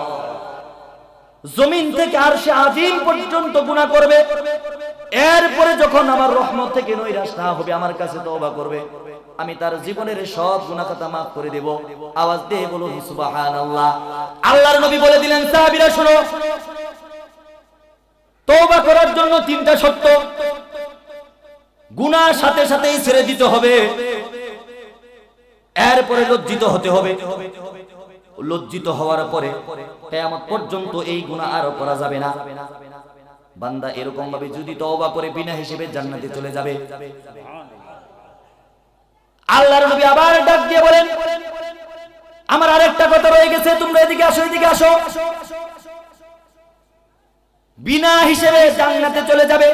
জমিন থেকে আরশে আজিম পর্যন্ত গুনাহ করবে, এরপরে যখন আমার রহমত থেকে নৈরাশ না হবে, আমার কাছে তওবা করবে, আমি তার জীবনের সব গুনাহ খাতা মাফ করে দেব। আওয়াজ দিয়ে বলুন সুবহানাল্লাহ। আল্লাহর নবী বলে দিলেন, সাহাবীরা শোনো, তওবা করার জন্য তিনটা শর্ত। গুনাহ সাথে সাথেই ছেড়ে দিতে হবে, এরপরে লজ্জিত হতে হবে, লজ্জিত হওয়ার পরে কিয়ামত পর্যন্ত এই গুনাহ আর করা যাবে না। বান্দা এরকম ভাবে যদি তওবা করে বিনা হিসেবে জান্নাতে চলে যাবে। আল্লাহর নবী আবার ডাক দিয়ে বলেন, আমার আরেকটা কথা রয়ে গেছে, তোমরা এদিকে আসো, এদিকে আসো। বিনা হিসেবে জান্নাতে চলে যাবে,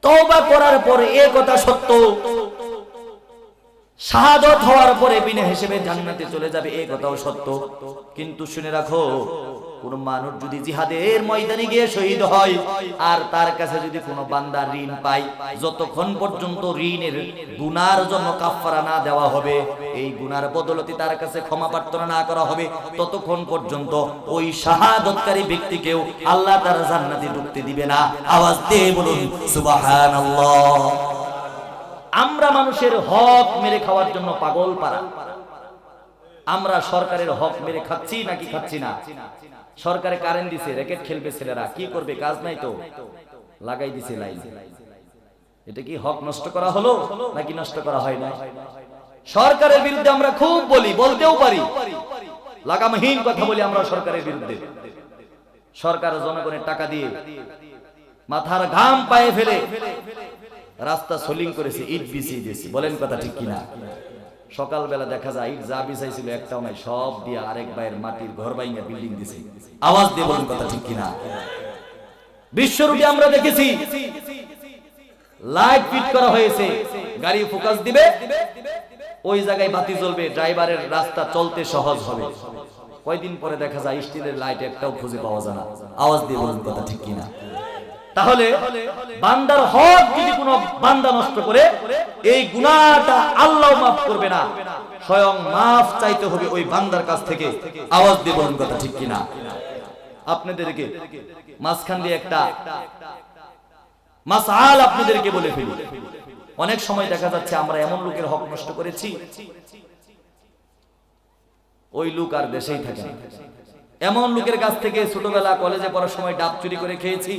তওবা করার পরে এই কথা সত্য, শাহাদাত হওয়ার পরে বিনা হিসেবে জান্নাতে চলে যাবে, এই কথাও সত্য। কিন্তু শুনে রাখো, কোন মানুষ যদি জিহাদের ময়দানে গিয়ে শহীদ হয় আর তার কাছে যদি কোনো বান্দা ঋণ পায়, যতক্ষণ পর্যন্ত ঋণের গুনার জন্য কাফারা না দেওয়া হবে, এই গুনার বদলতে তার কাছে ক্ষমা প্রার্থনা না করা হবে, ততক্ষণ পর্যন্ত ওই শাহাদাতকারী ব্যক্তিকেও আল্লাহ তার জান্নাতে ঢুকতে দিবে না। আওয়াজ দিয়ে বলুন সুবহানাল্লাহ। আমরা মানুষের হক মেরে খাওয়ার জন্য পাগল পারা। আমরা সরকারের হক মেরে খাচ্ছি নাকি খাচ্ছি না? সরকারে কারেন্ট দিছে, র্যাকেট খেলবে ছেলেরা, কি করবে, কাজ নাই তো, লাগাই দিছে লাইন। এটা কি হক নষ্ট করা হলো নাকি নষ্ট করা হয় না? সরকারের বিরুদ্ধে আমরা খুব বলি, বলতেও পারি, লাগামহীন কথা বলি আমরা সরকারের বিরুদ্ধে। সরকার জনগণের টাকা দিয়ে মাথার ঘাম পায়ে ফেলে রাস্তা সোলিং করেছে, ইট বিছিয়ে দিয়েছে, বলেন কথা ঠিক কিনা? সকালবেলা দেখা যায় ইট যা বিছাইছিল একটাও নাই, সব দিয়ে আরেক ভাইয়ের মাটির ঘর বাইঙ্গা বিল্ডিং দিছে। আওয়াজ দিয়ে বলেন কথা ঠিক কিনা? বিশ্বরূপে আমরা দেখেছি লাইট ফিট করা হয়েছে, গাড়ি ফোকাস দিবে, ওই জায়গায় বাতি জ্বলবে, ড্রাইভারের রাস্তা চলতে সহজ হবে। কয়দিন পরে দেখা যায় স্টিলের লাইট একটাও খুঁজে পাওয়া যায় না। আওয়াজ দিয়ে বলেন কথা ঠিক কিনা? তাহলে বান্দার হক যদি কোনো বান্দা নষ্ট করে, এই গুনাহটা আল্লাহ মাফ করবে না, স্বয়ং মাফ চাইতে হবে ওই বান্দার কাছ থেকে। আওয়াজ দিয়ে বলুন কথা ঠিক কিনা? আপনাদেরকে মাঝখান দিয়ে একটা মাসআল আপনাদেরকে বলে ফেলি। অনেক সময় দেখা যাচ্ছে আমরা এমন লোকের হক নষ্ট করেছি, ওই লোক আর দেশেই থাকে না। এমন লোকের কাছ থেকে ছোটবেলা কলেজে পড়ার সময় ডাব চুরি করে খেয়েছি,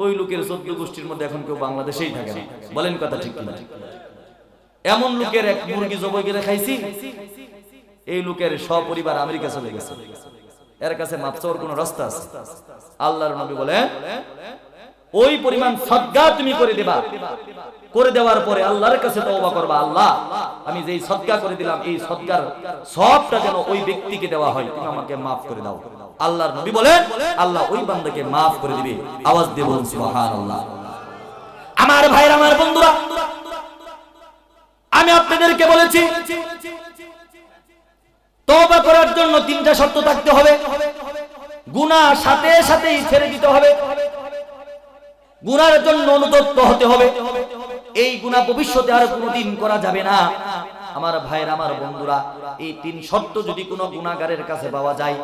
ওই লোকের 14 গোষ্ঠীর মধ্যে এখন কেউ বাংলাদেশেই থাকে না। বলেন কথা ঠিক কিনা? এমন লোকের এক মুরগি জবাই করে খাইছি, এই লোকের সপরিবার আমেরিকা চলে গেছে। এর কাছে মাপ চাওয়ার কোন রাস্তা আছে? আল্লাহর নবী বলেন, ওই পরিমাণ সদকা তুমি করে দেবা, করে দেওয়ার পরে আল্লাহর কাছে তওবা করবা, আল্লাহ আমি যেই সদকা করে দিলাম, এই সদকার সবটা যেন ওই ব্যক্তিকে দেওয়া হয়, তুমি আমাকে মাফ করে দাও। আল্লাহর নবী বলেন, আল্লাহ ওই বান্দাকে মাফ করে দিবে। আওয়াজ দিয়ে বলুন সুবহানাল্লাহ। আমার ভাইরা, আমার বন্ধুরা, আমি আপনাদেরকে বলেছি তওবা করার জন্য তিনটা শর্ত থাকতে হবে। গুনাহ সাথে সাথেই ছেড়ে দিতে হবে, গুনার জন্য অনুতপ্ত হতে হবে, এই গুনাহ ভবিষ্যতে আর কোনোদিন করা যাবে না। আমার ভাইরা, আমার বন্ধুরা, এই তিন শর্ত যদি কোনো গুনাহগারের কাছে পাওয়া যায়,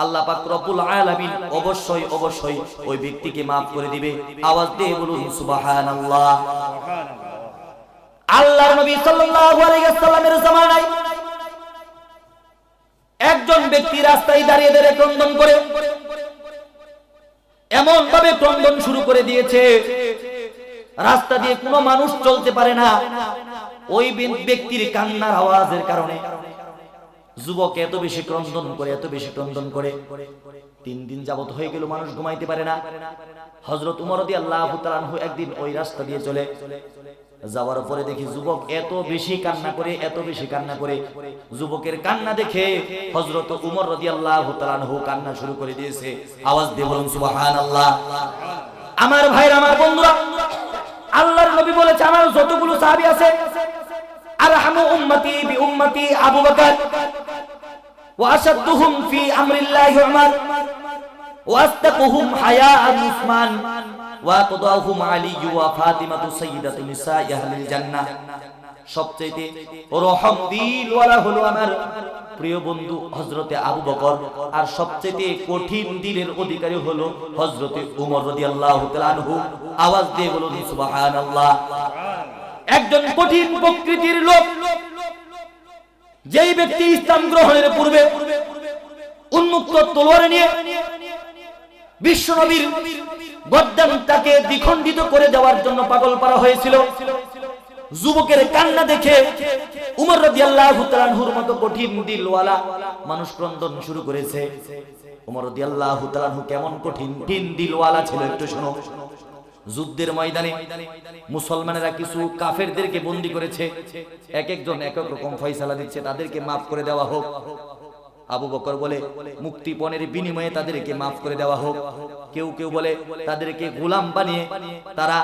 আল্লাহ পাক রব্বুল আলামিন অবশ্যই অবশ্যই ওই ব্যক্তিকে মাফ করে দিবে। আওয়াজ দিয়ে বলুন সুবহানাল্লাহ। আল্লাহর নবী সাল্লাল্লাহু আলাইহি ওয়াসাল্লামের জামানায় একজন ব্যক্তি রাস্তায় দাঁড়িয়ে দাঁড়িয়ে ক্রন্দন করে, এমন ভাবে ক্রন্দন শুরু করে দিয়েছে, রাস্তা দিয়ে কোনো মানুষ চলতে পারে না। ওই ব্যক্তির কান্নার আওয়াজের কারণে যুবক এত বেশি ক্রন্দন করে, এত বেশি ক্রন্দন করে, 3 দিন যাবত হয়ে গেল মানুষ ঘুমাইতে পারে না। হযরত ওমর রাদিয়াল্লাহু তাআলা আনহু একদিন ওই রাস্তা দিয়ে চলে যাওয়ার পরে দেখি যুবক এত বেশি কান্না করে, এত বেশি কান্না করে, যুবকের কান্না দেখে হযরত ওমর রাদিয়াল্লাহু তাআলা আনহু কান্না শুরু করে দিয়েছে। আওয়াজ দিয়ে বলুন সুবহানাল্লাহ। আমার ভাইরা, আমার বন্ধুরা, আল্লাহর নবী বলেছে, আমার যতগুলো সাহাবী আছে, আরহামু উম্মতি বি উম্মতি আবু বকর, ওয়া আশাদুহুম ফি আমরিল্লাহি উমর, ওয়া আস্তাকুহুম হায়াআন উসমান, ওয়া কদাহুম আলী ওয়া ফাতিমাতু সাইয়্যিদাতু নিসাই আহলিল জান্নাহ। সবচেয়ে রহম দিলওয়ালা হলো আমার প্রিয় বন্ধু হযরতে আবু বকর, আর সবচেয়ে কঠিন দিলের অধিকারী হলো হযরতে উমর রাদিয়াল্লাহু তাআলা আনহু। আওয়াজ দিয়ে বলুন সুবহানাল্লাহ। একজন কঠিন প্রকৃতির লোক, যেই ব্যক্তি ইসলাম গ্রহণের পূর্বে উন্মুক্ত তলোয়ার নিয়ে বিশ্বনবীর গর্দানটাকে দ্বিখণ্ডিত করে দেওয়ার জন্য পাগল করা হয়েছিল, যুবকের কান্না দেখে উমর রাদিয়াল্লাহু তাআলা আনহুর মতো কঠিন দিলওয়ালা মানুষ ক্রন্দন শুরু করেছে। উমর রাদিয়াল্লাহু তাআলা আনহু কেমন কঠিন দিলওয়ালা ছিল একটু শোনো। যুদ্ধের ময়দানে মুসলমানেরা কিছু কাফেরদেরকে বন্দী করেছে, এক একজন এক এক রকম ফয়সালা দিচ্ছে, তাদেরকে মাফ করে দেওয়া হোক। আবু বকর বলে মুক্তিপণের বিনিময়ে তাদেরকে মাফ করে দেওয়া হোক। কেউ কেউ বলে তাদেরকে গোলাম বানিয়ে তারা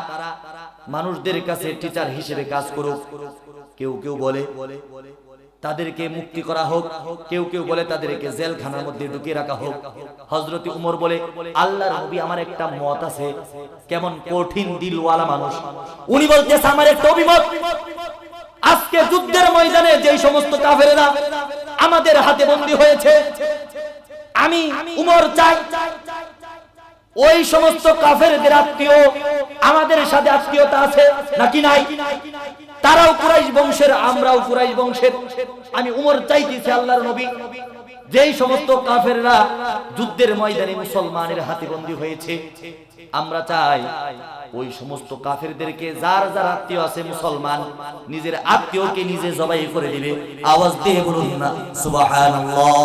মানুষদের কাছে টিচার হিসেবে কাজ করুক। কেউ কেউ বলে তাদেরকে মুক্তি করা হোক। কেউ কেউ বলে তাদেরকে জেলখানার মধ্যে ঢুকিয়ে রাখা হোক। হযরত উমর বলে আল্লাহর নবী, আমার একটা মত আছে। কেমন কঠিন দিলওয়ালা মানুষ উনি, বলতেছে আমার একটা অভিমত। আজকে যুদ্ধের ময়দানে যে সমস্ত কাফেররা আমাদের হাতে বন্দী হয়েছে, আমি উমর চাই ওই সমস্ত কাফেরদের আত্মীয় আমাদের সাথে আত্মীয়তা আছে নাকি নাই, তারাও কুরাইশ বংশের, আমরাও কুরাইশ বংশের। আমি উমর চাইতেছি আল্লাহর নবী, যেই সমস্ত কাফেররা যুদ্ধের ময়দানে মুসলমানের হাতে বন্দী হয়েছে, আমরা চাই ওই সমস্ত কাফেরদেরকে, যার যার আত্মীয় আছে মুসলমান, নিজের আত্মীয়কে নিজে জবাই করে দিবে। আওয়াজ দিয়ে বলুন না সুবহানাল্লাহ।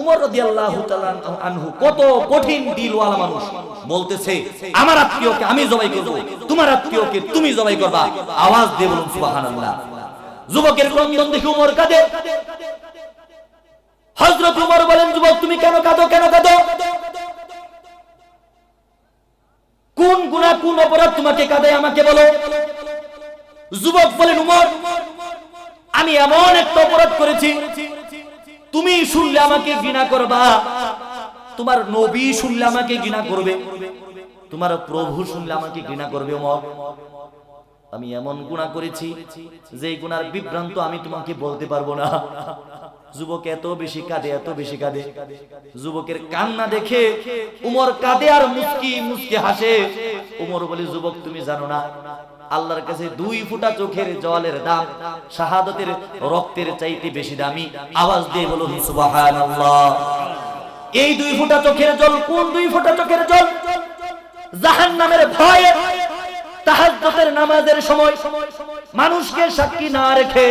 উমর রাদিয়াল্লাহু তাআলা আনহু কত কঠিন দিলওয়ালা মানুষ, বলতেছে আমার আত্মীয়কে আমি জবাই করব, তোমার আত্মীয়কে তুমি জবাই করবা। আওয়াজ দিয়ে বলুন সুবহানাল্লাহ। যুবকের ক্রন্দন দেখে উমর কাঁদে। হযরত উমর বলেন, যুবক তুমি কেন কাঁদো, কেন কাঁদো? কোন গুনাহ কোন অপরাধ তোমাকে কাঁদায় আমাকে বলো। যুবক বলেন, উমর আমি এমন একটা অপরাধ করেছি, তুমি শুনলে আমাকে ঘৃণা করবা, তোমার নবী শুনলে আমাকে ঘৃণা করবে, তোমার প্রভু শুনলে আমাকে ঘৃণা করবে। ওমর আমি এমন গুনাহ করেছি যে গুনার বিভ্রান্ত আমি তোমাকে বলতে পারবো না। যুবক এত বেশি কাঁদে, এত বেশি কাঁদে। যুবকের কান্না দেখে উমর কাঁদে আর মুস্কি মুস্কি হাসে। উমর বলে, যুবক তুমি জানো না আল্লাহর কাছে 2 ফোঁটা চোখের জলের দাম শাহাদাতের রক্তের চাইতে বেশি দামি। আওয়াজ দিয়ে বলুন সুবহানাল্লাহ। এই 2 ফোঁটা চোখের জল কোন 2 ফোঁটা চোখের জল? জাহান্নামের ভয়ে তাহাজ্জুদের নামাজের সময় মানুষকে সাক্ষী না রেখে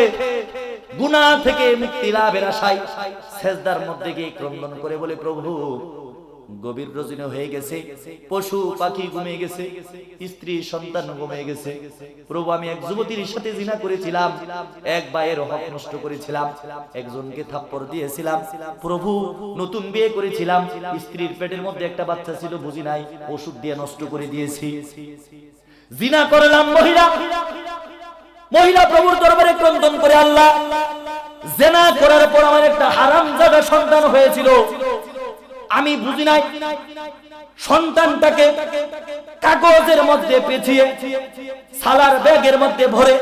গুনাহ থেকে মুক্তি লাভের আশায় সেজদার মধ্যে গিয়ে ক্রন্দন করে বলে, প্রভু গভীর রজনী হয়ে গেছে, পশু পাখি ঘুমিয়ে গেছে, স্ত্রী সন্তান ঘুমিয়ে গেছে। প্রভু আমি এক যুবতীর সাথে জিনা করেছিলাম, এক ভাইয়ের হক নষ্ট করেছিলাম, একজনকে থাপ্পড় দিয়েছিলাম। প্রভু নতুন বিয়ে করেছিলাম, স্ত্রীর পেটের মধ্যে একটা বাচ্চা ছিল, বুঝি নাই, ওষুধ দিয়ে নষ্ট করে দিয়েছি। জিনা করলাম মহিলা প্রভুর দরবারে ক্রন্দন করে, আল্লাহ জিনা করার পর আমার একটা হারামজাদা সন্তান হয়েছিল, আমি বুঝি নাই। সন্তানটাকে কাগজের মধ্যে পেঁচিয়ে সালার ব্যাগের মধ্যে ভরে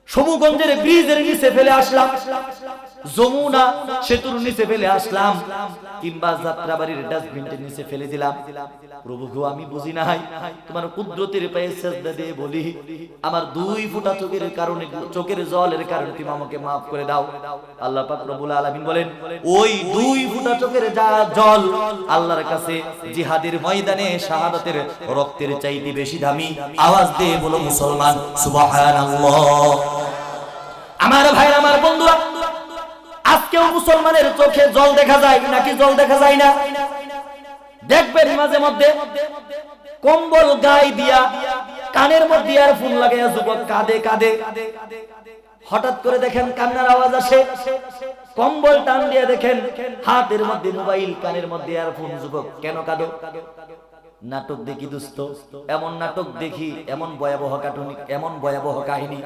সমুগঞ্জের ব্রিজের নিচে ফেলে আসলাম, যমুনা সেতুর নিচে ফেলে আসলাম, কিংবা যাত্রাবাড়ির ডাস্টবিনের নিচে ফেলে দিলাম। প্রভু গো আমি বুঝি নাই, তোমার কুদরতের পায়ে সিজদা দিয়ে বলি, আমার 2 ফোঁটা চোখের কারণে, চোখের জলের কারণে তুমি আমাকে maaf করে দাও। আল্লাহ পাক রব্বুল আলামিন বলেন, ওই 2 ফোঁটা চোখের জল আল্লাহর কাছে জিহাদের ময়দানে শাহাদাতের রক্তের চাইতে বেশি দামি। আওয়াজ দিয়ে বলো মুসলমান সুবহানাল্লাহ। আমার ভাই, আমার বন্ধুরা, আজকেও মুসলমানের চোখে জল দেখা যায় নাকি জল দেখা যায় না? দেখবেন মাঝে মধ্যে কম্বল গায়ে দিয়া কানের মধ্যে ইয়ারফোন লাগাইয়া যুবক কাঁদে কাঁদে, হঠাৎ করে দেখেন কান্নার আওয়াজ আসে, কম্বল টান দিয়ে দেখেন হাতের মধ্যে মোবাইল, কানের মধ্যে ইয়ারফোন। যুবক কেন কাঁদো? নাটক দেখি দোস্ত, এমন নাটক দেখি, এমন ভয়াবহ কাহিনী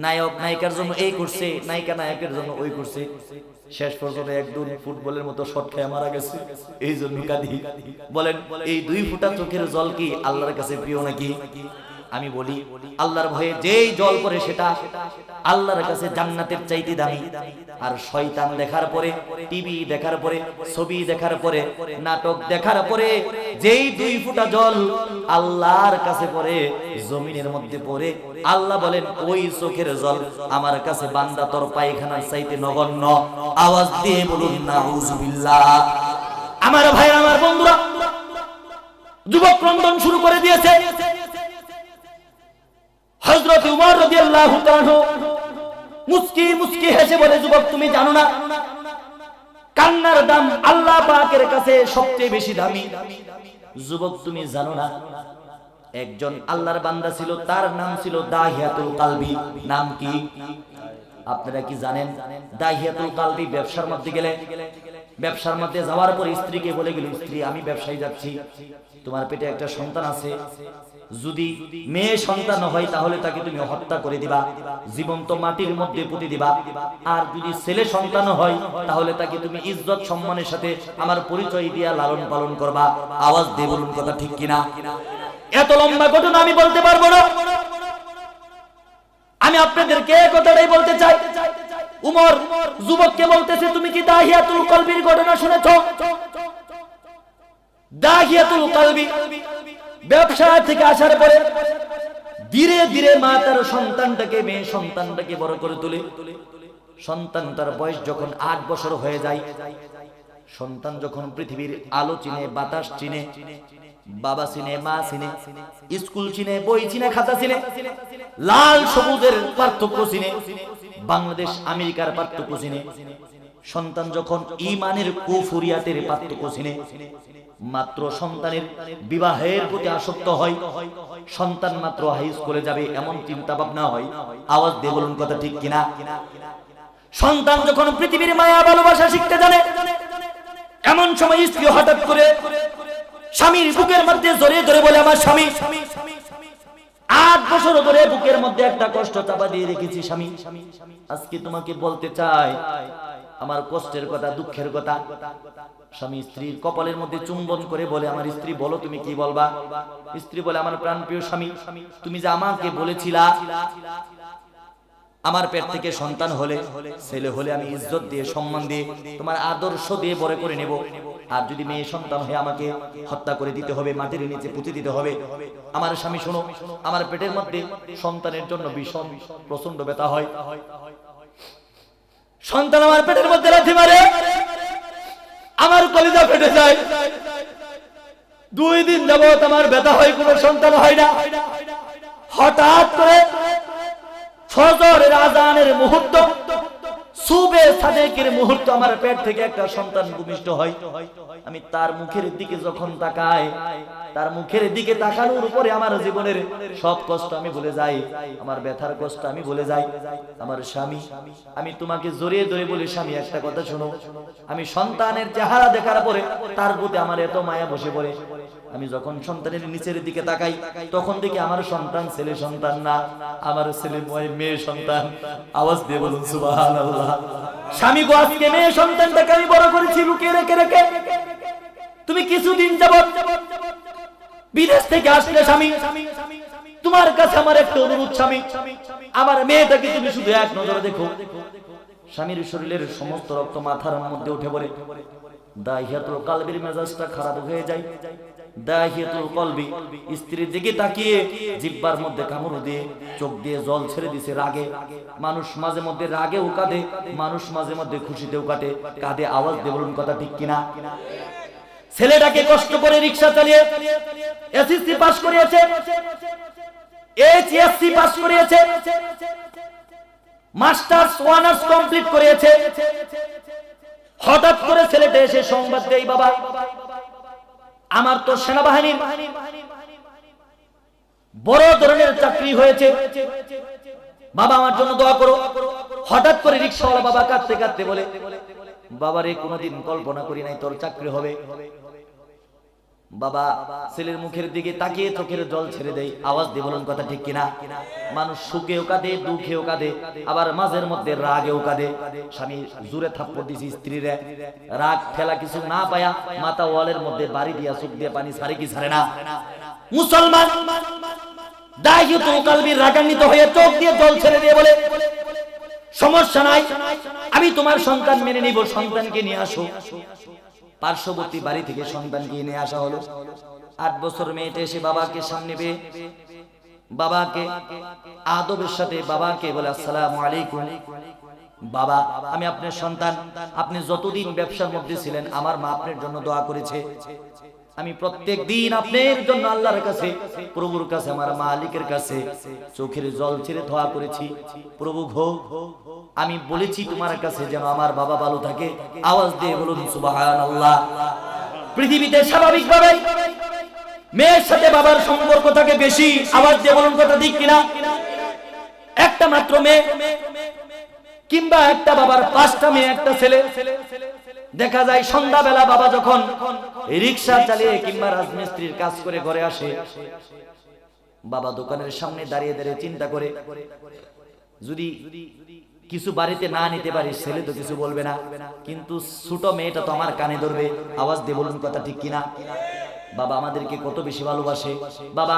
নায়ক নায়িকার জন্য এই করছে, নায়িকা নায়কের জন্য ওই করছে, শেষ পর্যন্ত একদম ফুটবলের মতো শট খেয়ে মারা গেছে। এই জন্য কাঁদি। বলেন এই 2 ফোঁটা চোখের জল কি আল্লাহর কাছে প্রিয় নাকি? আমি বলি আল্লাহর ভয়ে যেই জল পড়ে সেটা আল্লাহর কাছে জান্নাতের চাইতে দামি। আর শয়তান দেখার পরে, টিভি দেখার পরে, ছবি দেখার পরে, নাটক দেখার পরে যেই 2 ফোঁটা জল আল্লাহর কাছে পড়ে, জমিনের মধ্যে পড়ে, আল্লাহ বলেন ওই চোখের জল আমার কাছে বান্দা তোর পায়খানার চাইতে নগণ্য। আওয়াজ দিয়ে বলুন নাউজুবিল্লাহ। আমার ভাই, আমার বন্ধুরা, যুবক রন্ধন শুরু করে দিয়েছে। হযরত উমর রাদিয়াল্লাহু তাআলা মুস্কি মুস্কি হেসে বলে, যুবক তুমি জানো না কান্নার দাম আল্লাহ পাকের কাছে সবচেয়ে বেশি দামি? যুবক তুমি জানো না একজন আল্লাহর বান্দা ছিল, তার নাম ছিল দাহিয়াতুল কালবি। নাম কি আপনারা কি জানেন? দাহিয়াতুল কালবি ব্যবসার মধ্যে গেলে, ব্যবসার মধ্যে যাওয়ার পর স্ত্রীকে বলে গেল, স্ত্রী আমি ব্যবসায় যাচ্ছি, তোমার পেটে একটা সন্তান আছে, যদি মেয়ে সন্তান হয় তাহলে তাকে তুমি হত্যা করে দিবা, জীবন্ত মাটির মধ্যে পুঁতে দিবা। আর যদি ছেলে সন্তান হয় তাহলে তাকে তুমি ইজ্জত সম্মানের সাথে আমার পরিচয় দিয়া লালন পালন করবা। আওয়াজ দিয়ে বলুন কথা ঠিক কিনা? এত লম্বা ঘটনা আমি বলতে পারবো না, আমি আপনাদেরকে কথাটাই বলতে চাই। উমর যুবককে বলতেছে, তুমি কি দাহিয়াতুল কলবির ঘটনা শুনেছো? দাহিয়াতুল কলবি ব্যবসা থেকে আসার পরে ধীরে ধীরে মা তার সন্তানটাকে, মেয়ে সন্তানটাকে বড় করে তোলে। সন্তানটার বয়স যখন 8 বছর হয়ে যায়, সন্তান যখন পৃথিবীর আলো চিনে, বাতাস চিনে, বাবা চিনে, মা চিনে, স্কুল চিনে, বই চিনে, খাতা চিনে, লাল সবুজের পার্থক্য চিনে, বাংলাদেশ আমেরিকার পার্থক্য চিনে, সন্তান যখন ঈমানের কুফরিয়াতের পার্থক্য চিনে, মাত্র সন্তানের বিবাহের প্রতি আসক্ত হয়, সন্তান মাত্র হাই স্কুলে যাবে এমন চিন্তা ভাবনা হয়। আওয়াজ দিয়ে বলুন কথা ঠিক কিনা? সন্তান যখন পৃথিবীর মায়া ভালোবাসা শিখতে জানে, এমন সময় স্ত্রী হঠাৎ করে স্বামীর বুকের মধ্যে জড়িয়ে ধরে বলে, আমার স্বামী 8 বছর ধরে বুকের মধ্যে একটা কষ্ট চাপা দিয়ে রেখেছি স্বামী, আজকে তোমাকে বলতে চাই আমার কষ্টের কথা, দুঃখের কথা। স্বামী স্ত্রীর কপালের মধ্যে চুম্বন করে বলে, আমার স্ত্রী বলো তুমি কি বলবা? স্ত্রী বলে, আমার প্রাণপ্রিয় স্বামী, তুমি যে আমাকে বলেছিলা আমার পেট থেকে সন্তান হলে, ছেলে হলে আমি ইজ্জত দিয়ে, সম্মান দিয়ে, তোমার আদর্শ দিয়ে বড় করে নেব, আর যদি মেয়ে সন্তান হয়ে আমাকে হত্যা করে দিতে হবে, মাটির নিচে পুঁতে দিতে হবে। আমার স্বামী শোনো, আমার পেটের মধ্যে সন্তানের জন্য ভীষণ প্রচন্ড ব্যথা হয়, সন্তান আমার পেটের মধ্যে লাথি মারে, আমার কলিজা ফেটে যায়, 2 দিন যাবত আমার ব্যথা হয়, কোনো সন্তান হয় না। হঠাৎ করে ফজরের আযানের মুহূর্ত, সুবে সাদেকের মুহূর্ত আমার পেট থেকে একটা সন্তান ভূমিষ্ঠ হয়। আমি তার মুখের দিকে যখন তাকাই, তার মুখের দিকে তাকানোর উপরে আমার জীবনের সব কষ্ট আমি ভুলে যাই, আমার ব্যথার কষ্ট আমি ভুলে যাই। আমার স্বামী, আমি তোমাকে জড়িয়ে ধরে বলি, স্বামী একটা কথা শোনো, আমি সন্তানের চেহারা দেখার পরে তার প্রতি আমার এত মায়া বসে পড়ে, আমি যখন সন্তানের নিচের দিকে তাকাই তখন দেখি আমার সন্তান ছেলে সন্তান না, আমার ছেলে মেয়ে সন্তান। আওয়াজ দিয়ে বলুন সুবহানাল্লাহ। স্বামী গো, আজকে মেয়ে সন্তানটাকে আমি বড় করেছি লুকিয়ে রেখে রেখে, তুমি কিছুদিন যাবত বিদেশ থেকে আসলে স্বামী, তোমার কাছে আমার একটা অনুরোধ স্বামী, আমার মেয়েটাকে তুমি শুধু এক নজরে দেখো। স্বামীর শরীরের সমস্ত রক্ত মাথার মধ্যে উঠে পড়ে, দাহিয়াতুল কলবির মেজাজটা খারাপ হয়ে যায়। দাহিয়াতুল কলবি স্ত্রীর দিকে তাকিয়ে জিহ্বার মধ্যে কামড় দিয়ে, চোখ দিয়ে জল ছেড়ে দিছে রাগে। মানুষ মাঝে মধ্যে রাগেও কাঁদে, মানুষ মাঝে মধ্যে খুশিতেও কাঁদে। আওয়াজ দিয়ে বলুন কথা ঠিক কিনা? ছেলেটাকে কষ্ট করে রিকশা চালিয়ে এসএসসি পাস করিয়েছে, এইচএসসি পাস করিয়েছে, মাস্টার্স অনার্স কমপ্লিট করিয়েছে। হঠাৎ করে ছেলেটা এসে সংবাদ দেয়, বাবা আমার তো সেনাবাহিনীর বড় ধরনের চাকরি হয়েছে, বাবা আমার জন্য দোয়া করো। হঠাৎ করে রিকশাওয়ালা বাবা কাঁদতে কাঁদতে বলে, বাবারে কোনোদিন কল্পনা করি নাই তোর চাকরি হবে। বাবা ছেলের মুখের দিকে তাকিয়ে চোখের জল ছেড়ে দেয়। আওয়াজ দিয়ে বলুন কথা ঠিক কিনা? মানুষ সুখেও কাঁদে, দুঃখেও কাঁদে, আবার মাঝের মধ্যে রাগেও কাঁদে। স্বামী জোরে থাপ্পড় দিয়েছে স্ত্রীরে, রাগ ঠেলা কিছু না পায়া মাথা ওয়ালের মধ্যে বাড়ি দিয়া চোখ দিয়ে পানি ছাড়ে কি ছাড়ে না? মুসলমান দায়িত্বুল কলবির রাগান্বিত হয়ে চোখ দিয়ে জল ছেড়ে দিয়ে বলে, সমস্যা নাই, আমি তোমার সন্তান মেনে নিব, সন্তানকে নিয়ে আসো। পার্শ্ববর্তী বাড়ি থেকে সন্তানকে নিয়ে আসা হলো। 8 বছর মেয়েটা এসে বাবাকে সামনে পেয়ে বাবাকে আদবের সাথে বাবাকে বলে, আসসালামু আলাইকুম বাবা, আমি আপনার সন্তান। আপনি যতদিন ব্যবসার মধ্যে ছিলেন আমার মা আপনার জন্য দোয়া করেছে। আমি প্রত্যেক দিন আপনার জন্য আল্লাহর কাছে, প্রভুর কাছে, আমার মালিকের কাছে চোখের জল ছেড়ে দোয়া করেছি। প্রভু গো, আমি বলেছি তোমার কাছে যেন আমার বাবা ভালো থাকে। আওয়াজ দিয়ে বলুন সুবহানাল্লাহ। পৃথিবীতে স্বাভাবিকভাবে মেয়ের সাথে বাবার সম্পর্ক থাকে বেশি। আওয়াজ দিয়ে বলুন কথা ঠিক কিনা? একটা মাত্র মেয়ে কিংবা একটা বাবার 5টা মেয়ে, একটা ছেলে। দেখা যায় সন্ধ্যাবেলা বাবা যখন রিকশা চালিয়ে কিংবা রাজমিস্ত্রির কাজ করে ঘরে আসে, বাবা দোকানের সামনে দাঁড়িয়ে দাঁড়িয়ে চিন্তা করে, যদি কিছু বাড়িতে না নিতে পারি ছেলে তো কিছু বলবে না, কিন্তু ছোট মেয়েটা তো আমার কানে ধরবে। আওয়াজ দিয়ে বলুন কথা ঠিক কিনা? বাবা আমাদেরকে কত বেশি ভালোবাসে। বাবা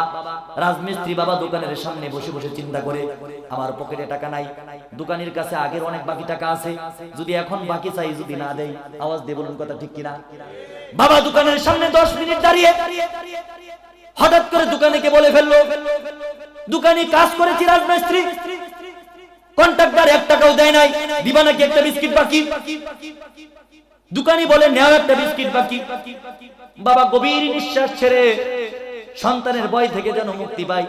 রাজমিস্ত্রি, বাবা দোকানের সামনে বসে বসে চিন্তা করে, আমার পকেটে টাকা নাই, দোকানের কাছে আগের অনেক বাকি টাকা আছে, যদি এখন বাকি চাই যদি না দেই। আওয়াজ দিয়ে বলুন কথা ঠিক কিনা? বাবা দোকানের সামনে 10 মিনিট দাঁড়িয়ে হঠাৎ করে দোকানিকে বলে ফেললো, দোকানি কাজ করেছি রাজমিস্ত্রি, কন্ট্রাক্টর 1 টাকাও দেয় নাই, দিবা নাকি একটা বিস্কিট বাকি? দোকানি বলে, নেও একটা বিস্কিট বাকি। বাবা গভীর নিঃশ্বাস ছেড়ে সন্তানের ভয় থেকে যেন মুক্তি পায়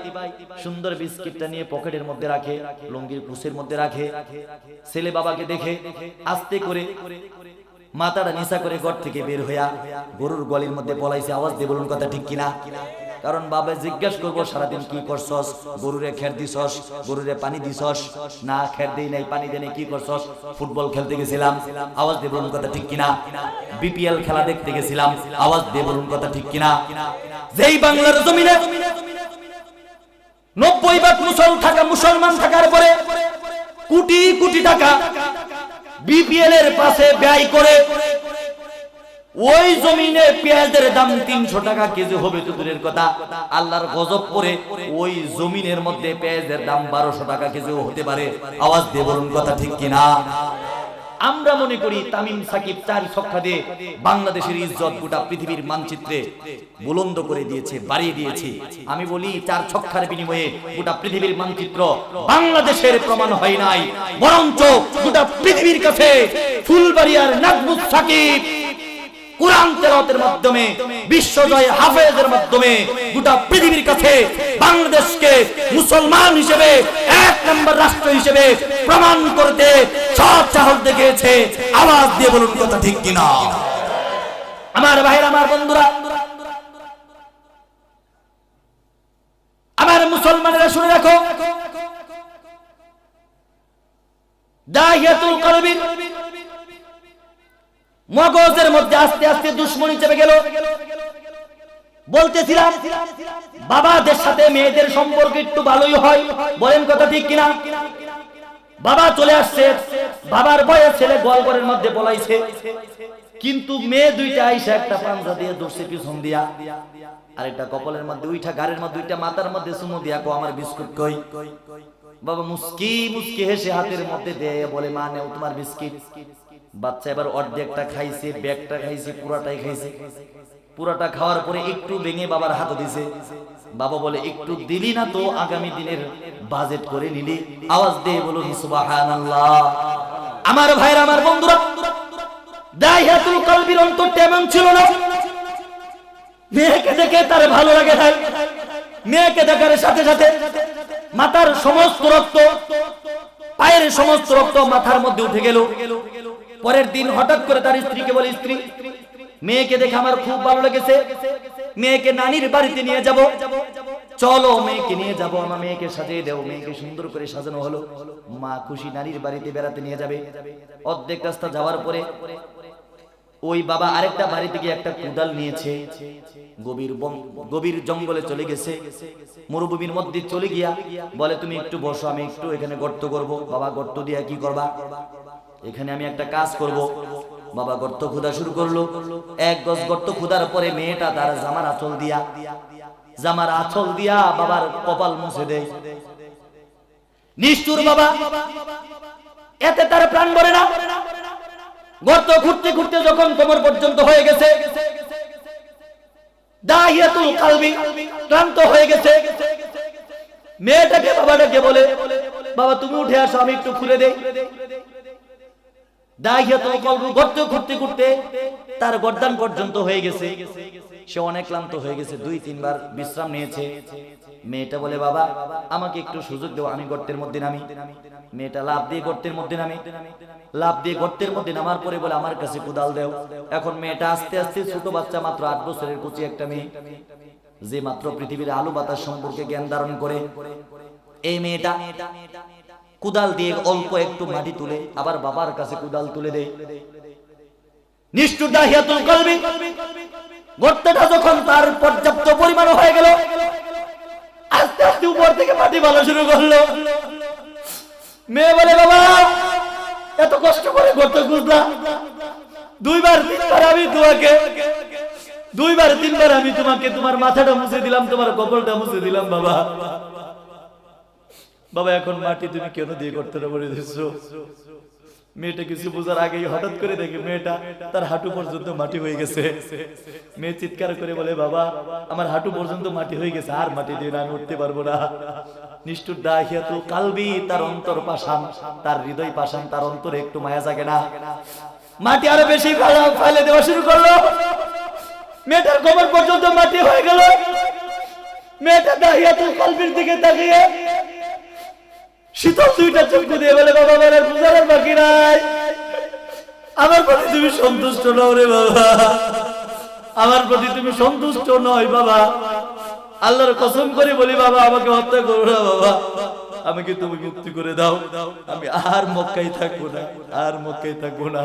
সুন্দর বিস্কিটটা নিয়ে পকেটের মধ্যে রাখে, লুঙ্গির কুসের মধ্যে রাখে। ছেলে বাবাকে দেখে আস্তে করে মাথাটা নিচা করে ঘর থেকে বের হইয়া গরুর গলির মধ্যে পলাইছে। আওয়াজ দিয়ে বলুন কথা ঠিক কিনা? কারণ বাবা জিজ্ঞেস করবো, সারাদিন কি করছস? গরুরে খের দিছস? গরুরে পানি দিছস? না, খের দেই নাই, পানি দেই নাই। কি করছস? ফুটবল খেলতে গেছিলাম। আওয়াজ দিয়ে বলুন কথা ঠিক কিনা? বিপিএল খেলা দেখতে গেছিলাম। আওয়াজ দিয়ে বলুন কথা ঠিক কিনা? যেই বাংলার জমিনে 90% মুসলমান থাকার পরে কোটি কোটি টাকা বিপিএল এর পাশে ব্যয় করে ওই জমিনে পেঁয়াজের দাম 300 টাকা কেজি হবে তো দূরের কথা, আল্লাহর গজব করে ওই জমিনের মধ্যে পেঁয়াজের দাম 1200 টাকা কেজিও হতে পারে। আওয়াজ দিয়ে বলুন কথা ঠিক কিনা? আমরা মনে করি তামিম সাকিব 4 ছক্কা দিয়ে বাংলাদেশের ইজ্জত গোটা পৃথিবীর মানচিত্রে বুলন্দ করে দিয়েছে, বাড়িয়ে দিয়েছে। আমি বলি 4 ছক্কার বিনিময়ে গোটা পৃথিবীর মানচিত্র বাংলাদেশের প্রমাণ হয় নাই, বরঞ্চ গোটা পৃথিবীর কাছে ফুলবাড়িয়ার নাজমুস সাকিব কুরআন তেলাওয়াতের মাধ্যমে, বিশ্বজয় হাফেজের মাধ্যমে গোটা পৃথিবীর কাছে বাংলাদেশকে মুসলমান হিসেবে 1 নম্বর রাষ্ট্র হিসেবে প্রমাণ করতে সব সাহস দেখিয়েছে। আওয়াজ দিয়ে বলুন কথা ঠিক কিনা? আমার ভাইরা, আমার বন্ধুরা, আমার মুসলমানেরা শুনে রাখো, দাহিয়াতুল কলবি মগজের মধ্যে আস্তে আস্তে দুশ্মনী চেপে গেল। বলতেছিলাম বাবাদের সাথে মেয়েদের সম্পর্ক একটু ভালোই হয়, বলেন কথা ঠিক কিনা? বাবা চলে আসছে, বাবার বয়স ছেলে গোয়ালঘরের মধ্যে পলাইছে, কিন্তু মেয়ে দুইটা আইসা একটা পাঞ্জা দিয়ে দর্শে পিছন দিয়া, আরেকটা কপালের মধ্যে উইঠা, গাড়ির মধ্যে উইঠা, মাথার মধ্যে চুমু দিয়া, কো আমার বিস্কুট কই? বাবা মুস্কি মুস্কি হেসে হাতের মধ্যে দেয়, বলে মা নেও তোমার বিস্কিট। বাচ্চা এবার অর্ধেকটা খাইছে, ব্যাগটা খাইছে, পুরাটাই খাইছে। পুরাটা খাওয়ার পরে একটু ভেঙে বাবার হাতে দিছে। বাবা বলে, একটু দিলি না তো আগামী দিনের বাজেট করে নিলি। আওয়াজ দিয়ে বলুন সুবহানাল্লাহ। আমার ভাইরা, আমার বন্ধুরা, দাহিয়াতুল কলবির অন্তরটা এমন ছিল না, মেয়েকে দেখে তার ভালো লাগে নাই। মেয়েকে দেখার সাথে সাথে মাথার সমস্ত রক্ত, পায়ের সমস্ত রক্ত মাথার মধ্যে উঠে গেল। পরের দিন হঠাৎ করে তার স্ত্রীকে বলে, স্ত্রী মেয়েকে দেখে আমার খুব ভালো লেগেছে, মেয়েকে নানির বাড়িতে নিয়ে যাব, চলো মেয়েকে নিয়ে যাব, আমার মেয়েকে সাজিয়ে দেও। মেয়েকে সুন্দর করে সাজানো হলো, মা খুশি, নানির বাড়িতে বেড়াতে নিয়ে যাবে। অর্ধেক রাস্তা যাওয়ার পরে ওই বাবা আরেকটা বাড়ি থেকে একটা কুদাল নিয়েছে, গভীর জঙ্গলে চলে গেছে, মরুভূমির মধ্যে চলে গিয়া বলে তুমি একটু বসো, আমি একটু এখানে গর্ত করব। বাবা গর্ত দিয়া কি করবা? এখানে আমি একটা কাজ করব। বাবা গর্ত খোদা শুরু করলো। 1 গজ গর্ত খোদার পরে মেয়েটা তার জামার আঁচল দিয়া বাবার কপাল মুছে দেয়। নিষ্ঠুর বাবা, এতে তার প্রাণ ভরে না। গর্ত খুঁড়তে খুঁড়তে যখন কোমর পর্যন্ত হয়ে গেছে, দাহিয়াতুল কালবি ক্লান্ত হয়ে গেছে, মেয়েটাকে বাবাটাকে বলে বাবা তুমি উঠে আসো, আমি একটু খুলে দেই। দাহিয়াতুল কালবি গর্ত খুঁড়তে খুঁড়তে তার গর্দান পর্যন্ত হয়ে গেছে, সে অনেক ক্লান্ত হয়ে গেছে, 2-3 বার বিশ্রাম নিয়েছে। মেয়েটা বলে বাবা আমাকে একটু সুযোগ দাও, আমি গর্তের মধ্যে নামি। মেয়েটা লাফ দিয়ে গর্তের মধ্যে নামে, লাফ দিয়ে গর্তের মধ্যে নামার পরে বলে আমার কাছে কুদাল দাও। এখন মেয়েটা আস্তে আস্তে, ছোট বাচ্চা, মাত্র 8 বছরের কুচি একটা মেয়ে, যে মাত্র পৃথিবীর আলো বাতাস সম্পর্কে জ্ঞান ধারণ করে, এই মেয়েটা কুদাল দিয়ে অল্প একটু মাটি তুলে আবার বাবার কাছে কুদাল তুলে দেয়। নিষ্ঠুর দাহিয়াতুল কালবি গর্তটা যখন তার পর্যাপ্ত পরিমাণ হয়ে গেল, আস্তে আস্তে উপর থেকে মাটি ভালো শুরু করলো। মেয়ে বলে বাবা এত কষ্ট করে গর্ত খুঁজলাম, 2-3 বার আমি তোমাকে, 2-3 বার আমি তোমাকে তোমার মাথাটা মুছে দিলাম, তোমার কপালটা মুছে দিলাম বাবা। বাবা এখন মাটি তুমি কেন দিয়ে গর্তটা ভরে দিচ্ছো? মেয়েটা কিছু বোঝার আগেই হঠাৎ করে দেখে মেয়েটা তার হাঁটু পর্যন্ত মাটি হয়ে গেছে। মেয়ে চিৎকার করে বলে বাবা আমার হাঁটু পর্যন্ত মাটি হয়ে গেছে, আর মাটি দিয়ে আমি উঠতে পারবো না। নিষ্ঠুর দাহিয়াতুল কালবি, তার অন্তর পাষাণ, তার হৃদয় পাষাণ, তার অন্তরে একটু মায়া জাগে না। মাটি আরো বেশি ফেলে দেওয়া শুরু করলো, মেয়েটার কোমর পর্যন্ত মাটি হয়ে গেল। মেয়েটা দাহিয়াতুল কালবির দিকে তাকিয়ে শীতল 2টা চক্ষু দিয়ে বলে বাবা আমার বুঝার বাকি নাই, আমার প্রতি তুমি সন্তুষ্ট নও রে বাবা, আমার প্রতি তুমি সন্তুষ্ট নয় বাবা। আল্লাহর কসম করে বলি বাবা আমাকে হত্যা করো না বাবা, আমাকে তুমি মুক্তি করে দাও, আমি আর মক্কায় থাকবো না, আর মক্কায় থাকবো না,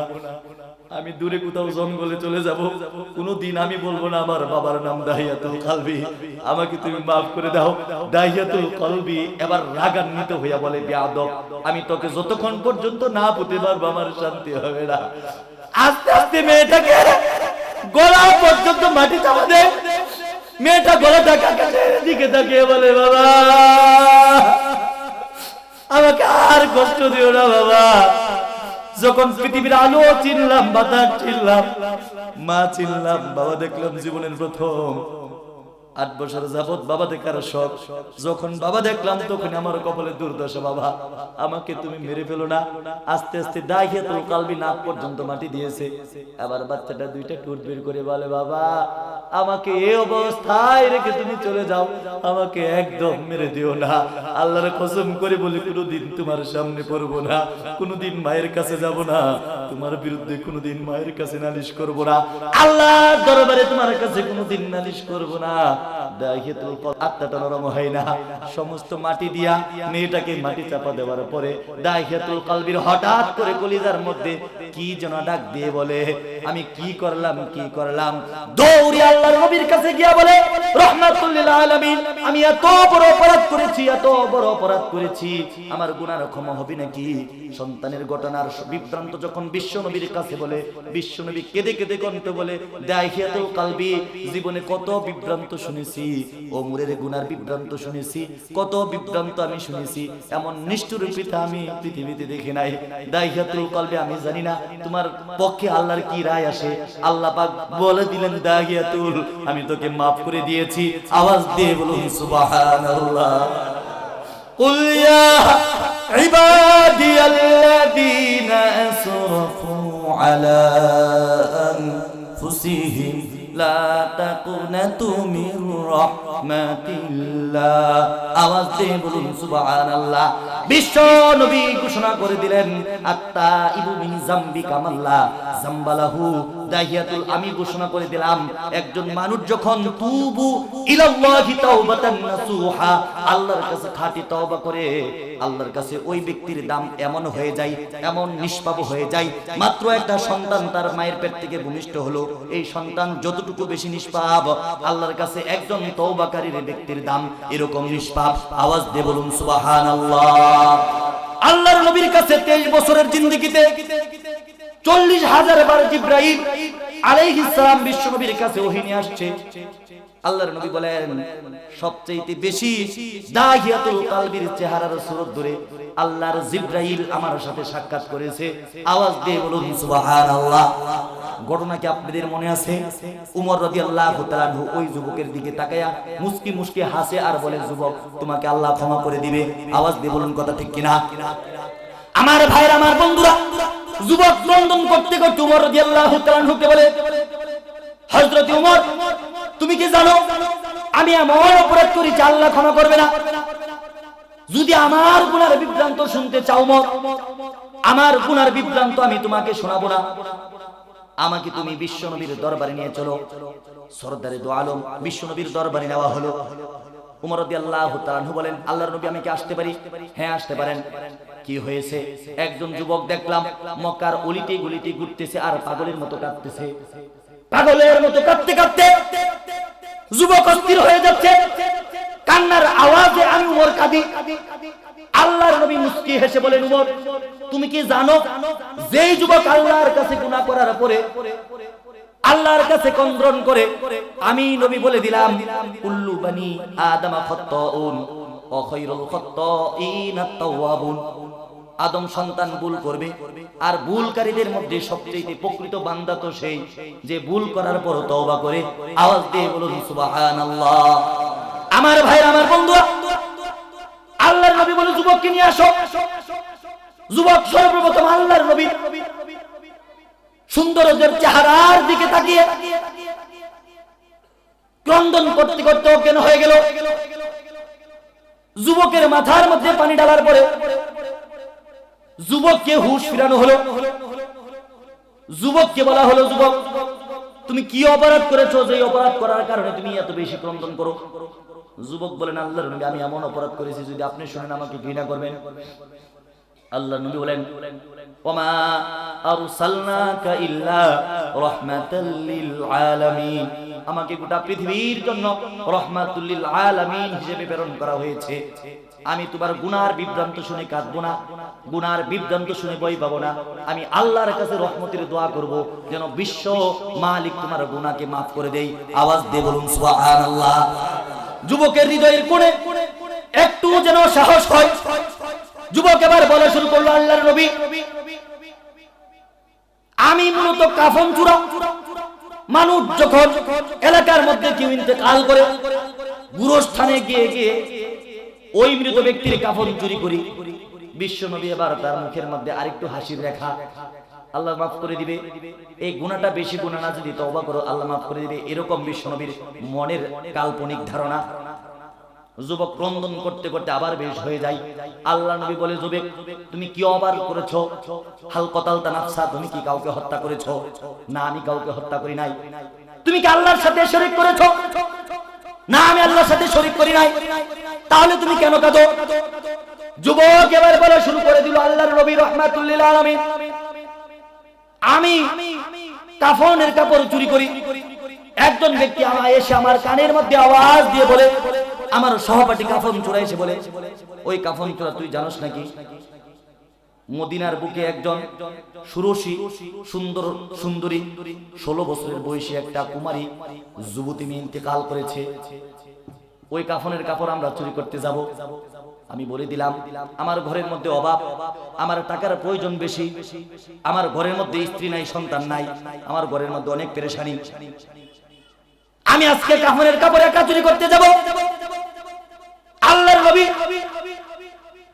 আমি দূরে কোথাও জঙ্গলে চলে যাব। কোনদিন আমি বলবো না আমার বাবার নাম দাহিয়াতুল কালবি, আমাকে তুমি মাফ করে দাও। দাহিয়াতুল কালবি এবার রাগান্বিত হইয়া বলে বেয়াদব, আমি তোকে যতক্ষণ পর্যন্ত না পুঁতে পারবো আমার শান্তি হবে না। আস্তে আস্তে মেয়েটাকে গলা পর্যন্ত মাটি চাপা দেয়। মেয়েটা গলাটা কাকাশের দিকে তাকিয়ে বলে বাবা আমাকে আর কষ্ট দিও না বাবা। যখন পৃথিবীর আলো চিনলাম, বাতাস চিনলাম, মা চিনলাম, বাবা দেখলাম জীবনের প্রথম। 8 বছর যাবত বাবা দেখার শখ, যখন বাবা দেখলাম তখন আমার কপালে দুর্দশা বাবা, আমাকে তুমি মেরে ফেলো না। আস্তে আস্তে দাহিয়াতুল কালবি নাক পর্যন্ত মাটি দিয়েছে। আবার বাচ্চাটা 2টা ঠোঁট বের করে বলে বাবা আমাকে এই অবস্থায় রেখে তুমি চলে যাও, আমাকে একদম মেরে দিও না। আল্লাহর কসম করে বলি কোনোদিন তোমার সামনে পড়বো না, কোনোদিন মায়ের কাছে যাব না, তোমার বিরুদ্ধে কোনোদিন মায়ের কাছে নালিশ করব না, আল্লাহর দরবারে তোমার কাছে কোনোদিন নালিশ করব না। দাহিয়াতুল কালবি আত্মাটা নরম হয় না, সমস্ত মাটি দিয়া মেয়েটাকে মাটি চাপা দেওয়ার পরে দাহিয়াতুল কালবির হঠাৎ করে কলিজার মধ্যে কি যেন ডাক দিয়ে বলে আমি কি করলাম, কি করলাম। দৌড়ে আল্লাহর নবীর কাছে গিয়া বলে রাহমাতুল লিল আলামিন আমি এত বড় অপরাধ করেছি, এত বড় অপরাধ করেছি, আমার গুনাহ ক্ষমা হবে নাকি? সন্তানের ঘটনার বিভ্রান্ত যখন বিশ্ব নবীর কাছে বলে, বিশ্ব নবী কেঁদে কেঁদে কণ্ঠ বলে দাহিয়াতুল কালবি জীবনে কত বিভ্রান্ত শুনেছি, ওমরের গুনার বিভ্রান্ত শুনেছি, কত বিভ্রান্ত আমি শুনেছি, এমন নিষ্ঠুর পিতা আমি পৃথিবীতে দেখি নাই। দাহিয়াতুল কালবি আমি জানি না তোমার পক্ষে আল্লাহর কি রায় আসে। আল্লাহ পাক বলে দিলেন দাহিয়াতুল আমি তোকে মাফ করে দিয়েছি। আওয়াজ দিয়ে বলুন সুবহানাল্লাহ। কুল ইয়া ইবাদিয়াল্লাযীনা আসরাফু আলা আনফুসিহিম লা তাকুনাতু মির রাহমাতিল্লাহ। আওয়াজ দিয়ে বলুন সুবহানাল্লাহ। বিশ্ব নবী ঘোষণা করে দিলেন আত্তাইবু মিন যামবি কামাল্লা যামবালাহু দাহিয়াতুল। আমি ঘোষণা করে দিলাম একজন মানুষ যখন তুবু ইলাল্লাহি তাওবাতান নাসুহা, আল্লাহর কাছে খাঁটি তওবা করে, আল্লাহর কাছে ওই ব্যক্তির দাম এমন হয়ে যায়, এমন নিষ্পাপ হয়ে যায়। মাত্র একটা সন্তান তার মায়ের পেট থেকে ভূমিষ্ঠ হলো, এই সন্তান যতটুকু বেশি নিষ্পাপ, আল্লাহর কাছে একজন তওবাকারীর ব্যক্তির দাম এরকম নিষ্পাপ। আওয়াজ দিয়ে বলুন সুবহানাল্লাহ। আল্লাহর নবীর কাছে 23 বছরের জিন্দেগিতে 40,000 বার জিবরাইল আলাইহিস সালাম বিশ্ব নবীর কাছে ওহী নিয়ে আসছে। আল্লাহর নবী বলেন সবচেয়ে বেশি দাহিয়াতুল কালবির চেহারার সুরত ধরে আল্লাহর জিবরাইল আমার সাথে সাক্ষাৎ করেছে। আওয়াজ দিয়ে বলুন সুবহানাল্লাহ। ঘটনা কি আপনাদের মনে আছে? উমর রাদিয়াল্লাহু তাআলা আনহু ওই যুবকের দিকে তাকায়া মুস্কি মুস্কি হাসে আর বলে, যুবক তোমাকে আল্লাহ ক্ষমা করে দিবে। আওয়াজ দিয়ে বলুন কথা ঠিক কিনা? আমার ভাইরা, আমার বন্ধুরা, যুবক ক্রন্দন করতে করতে উমর রাদিয়াল্লাহু তাআলা আনহুকে বলে, হযরত উমর তুমি কি জানো আমি এমন অপরাধ করেছি আল্লাহ ক্ষমা করবে না? যদি আমার গুনার বিভ্রান্ত শুনতে চাও উমর, আমার গুনার বিভ্রান্ত আমি তোমাকে শোনাবো না, আমাকে তুমি বিশ্ব নবীর দরবারে নিয়ে চলো। সরদারে দো আলম বিশ্ব নবীর দরবারে নেওয়া হলো। উমর রাদিয়াল্লাহু তাআলা আনহু বলেন, আল্লাহর নবী আমি কি আসতে পারি? হ্যাঁ আসতে পারেন। কি হয়েছে? একজন যুবক দেখলাম মক্কার অলিতে গলিতে ঘুরতেছে আর পাগলের মতো কাঁদতেছে। পাগলের মতো কাঁদতে কাঁদতে যুবক অস্থির হয়ে যাচ্ছে, কান্নার আওয়াজে আমি উমর কাঁদি। আল্লাহর নবী মুস্কি হেসে বলেন, উমর তুমি কি জানো যেই যুবক আল্লাহর কাছে গুনাহ করার পরে আল্লাহর কাছে ক্রন্দন করে, আমি নবী বলে দিলাম কুল্লু বানি আদম খাত্তাউন ওয়া খায়রুল খাত্তাইন আত-তাওয়াবুন। আদম সন্তান ভুল করবে, আর ভুলকারীদের মধ্যে সবচেয়ে প্রকৃত বান্দা তো সেই যে ভুল করার পর তওবা করে। আওয়াজ দিয়ে বলুন সুবহানাল্লাহ। আমার ভাই, আমার বন্ধুরা, আল্লাহর নবী বলে যুবককে নিয়ে আসো। যুবক সর্বপ্রথম আল্লাহর নবী সৌন্দর্যের চেহারার দিকে তাকিয়ে ক্রন্দন করতে করতে অজ্ঞান হয়ে গেল। যুবকের মাথার মধ্যে পানি ঢালার পরে যুবককে হুঁশ ফিরানো হলো। যুবককে বলা হলো, যুবক তুমি কি অপরাধ করেছো যে অপরাধ করার কারণে তুমি এত বেশি ক্রন্দন করো? যুবক বলেন, আল্লাহর নবী আমি এমন অপরাধ করেছি যদি আপনি শুনেন আমাকে ঘৃণা করবেন। আল্লাহর নবী বলেন, ওমা আরসালনাকা ইল্লা রাহমাতাল লিল আলামিন, আমাকে গোটা পৃথিবীর জন্য রাহমাতুল লিল আলামিন হিসেবে প্রেরণ করা হয়েছে। আমি তোমার গুনার বিভ্রান্ত শুনে কাঁদবো না, গুনার বিভ্রান্ত শুনে ভয় পাবো না। আমি আল্লাহর কাছে রহমতের দোয়া করব যেন বিশ্ব মালিক তোমার গুনাহকে maaf করে দেই। আওয়াজ দিয়ে বলুন সুবহানাল্লাহ। যুবকের হৃদয়ের কোণে একটু যেন সাহস হয়। যুবক এবার বলা শুরু করলো, আল্লাহর নবী আমি মূলত কাফন চুরা। মানুষ যখন এলাকার মধ্যে কেউ ইন্তেকাল করে, গুরুস্থানে গিয়ে গিয়ে ওই মৃত ব্যক্তির কাফন চুরি করি। বিশ্ব নবী এবার তার মুখের মধ্যে আরেকটু হাসির রেখা, আল্লাহ মাফ করে দিবে, এই গুনাহটা বেশি গুনাহ না, যদি তওবা করো আল্লাহ মাফ করে দিবে, এরকম বিশ্ব নবীর মনের কাল্পনিক ধারণা। যুবক ক্রন্দন করতে করতে আবার বেশ হয়ে যায়। আল্লাহ নবী বলে, যুবক তুমি কি অপরাধ করেছো? হাল কতালতা নাফসা, তুমি কি কাউকে হত্যা করেছো? না, আমি কাউকে হত্যা করি নাই। তুমি কি আল্লাহর সাথে শরীক করেছো? না, আমি আল্লাহর সাথে শরীক করি নাই। তাহলে তুমি কেন কাঁদো? যুবক এবার বলা শুরু করে দিল, আল্লাহর নবী রাহমাতুল লিল আলামিন আমি কাফনের কাপড় চুরি করি। একজন ব্যক্তি আমায় এসে আমার কানের মধ্যে আওয়াজ দিয়ে বলে, আমার সহপাঠী কাফন চোরা এসে বলে, ওই কাফন চোরা তুই জানোস নাকি মদিনার বুকে একজন সুরসী সুন্দর সুন্দরী 16 বছরের বয়সী একটা কুমারী যুবতী মেয়ে ইন্তেকাল করেছে, ওই কাফনের কাপড় আমরা চুরি করতে যাব। আমি বলে দিলাম, আমার ঘরের মধ্যে অভাব, আমার টাকার প্রয়োজন বেশি, আমার ঘরের মধ্যে স্ত্রী নাই, সন্তান নাই, আমার ঘরের মধ্যে অনেক পেরেশানি, আমি আজকে কাফনের কাপড় একা চুরি করতে যাব। আল্লাহর নবী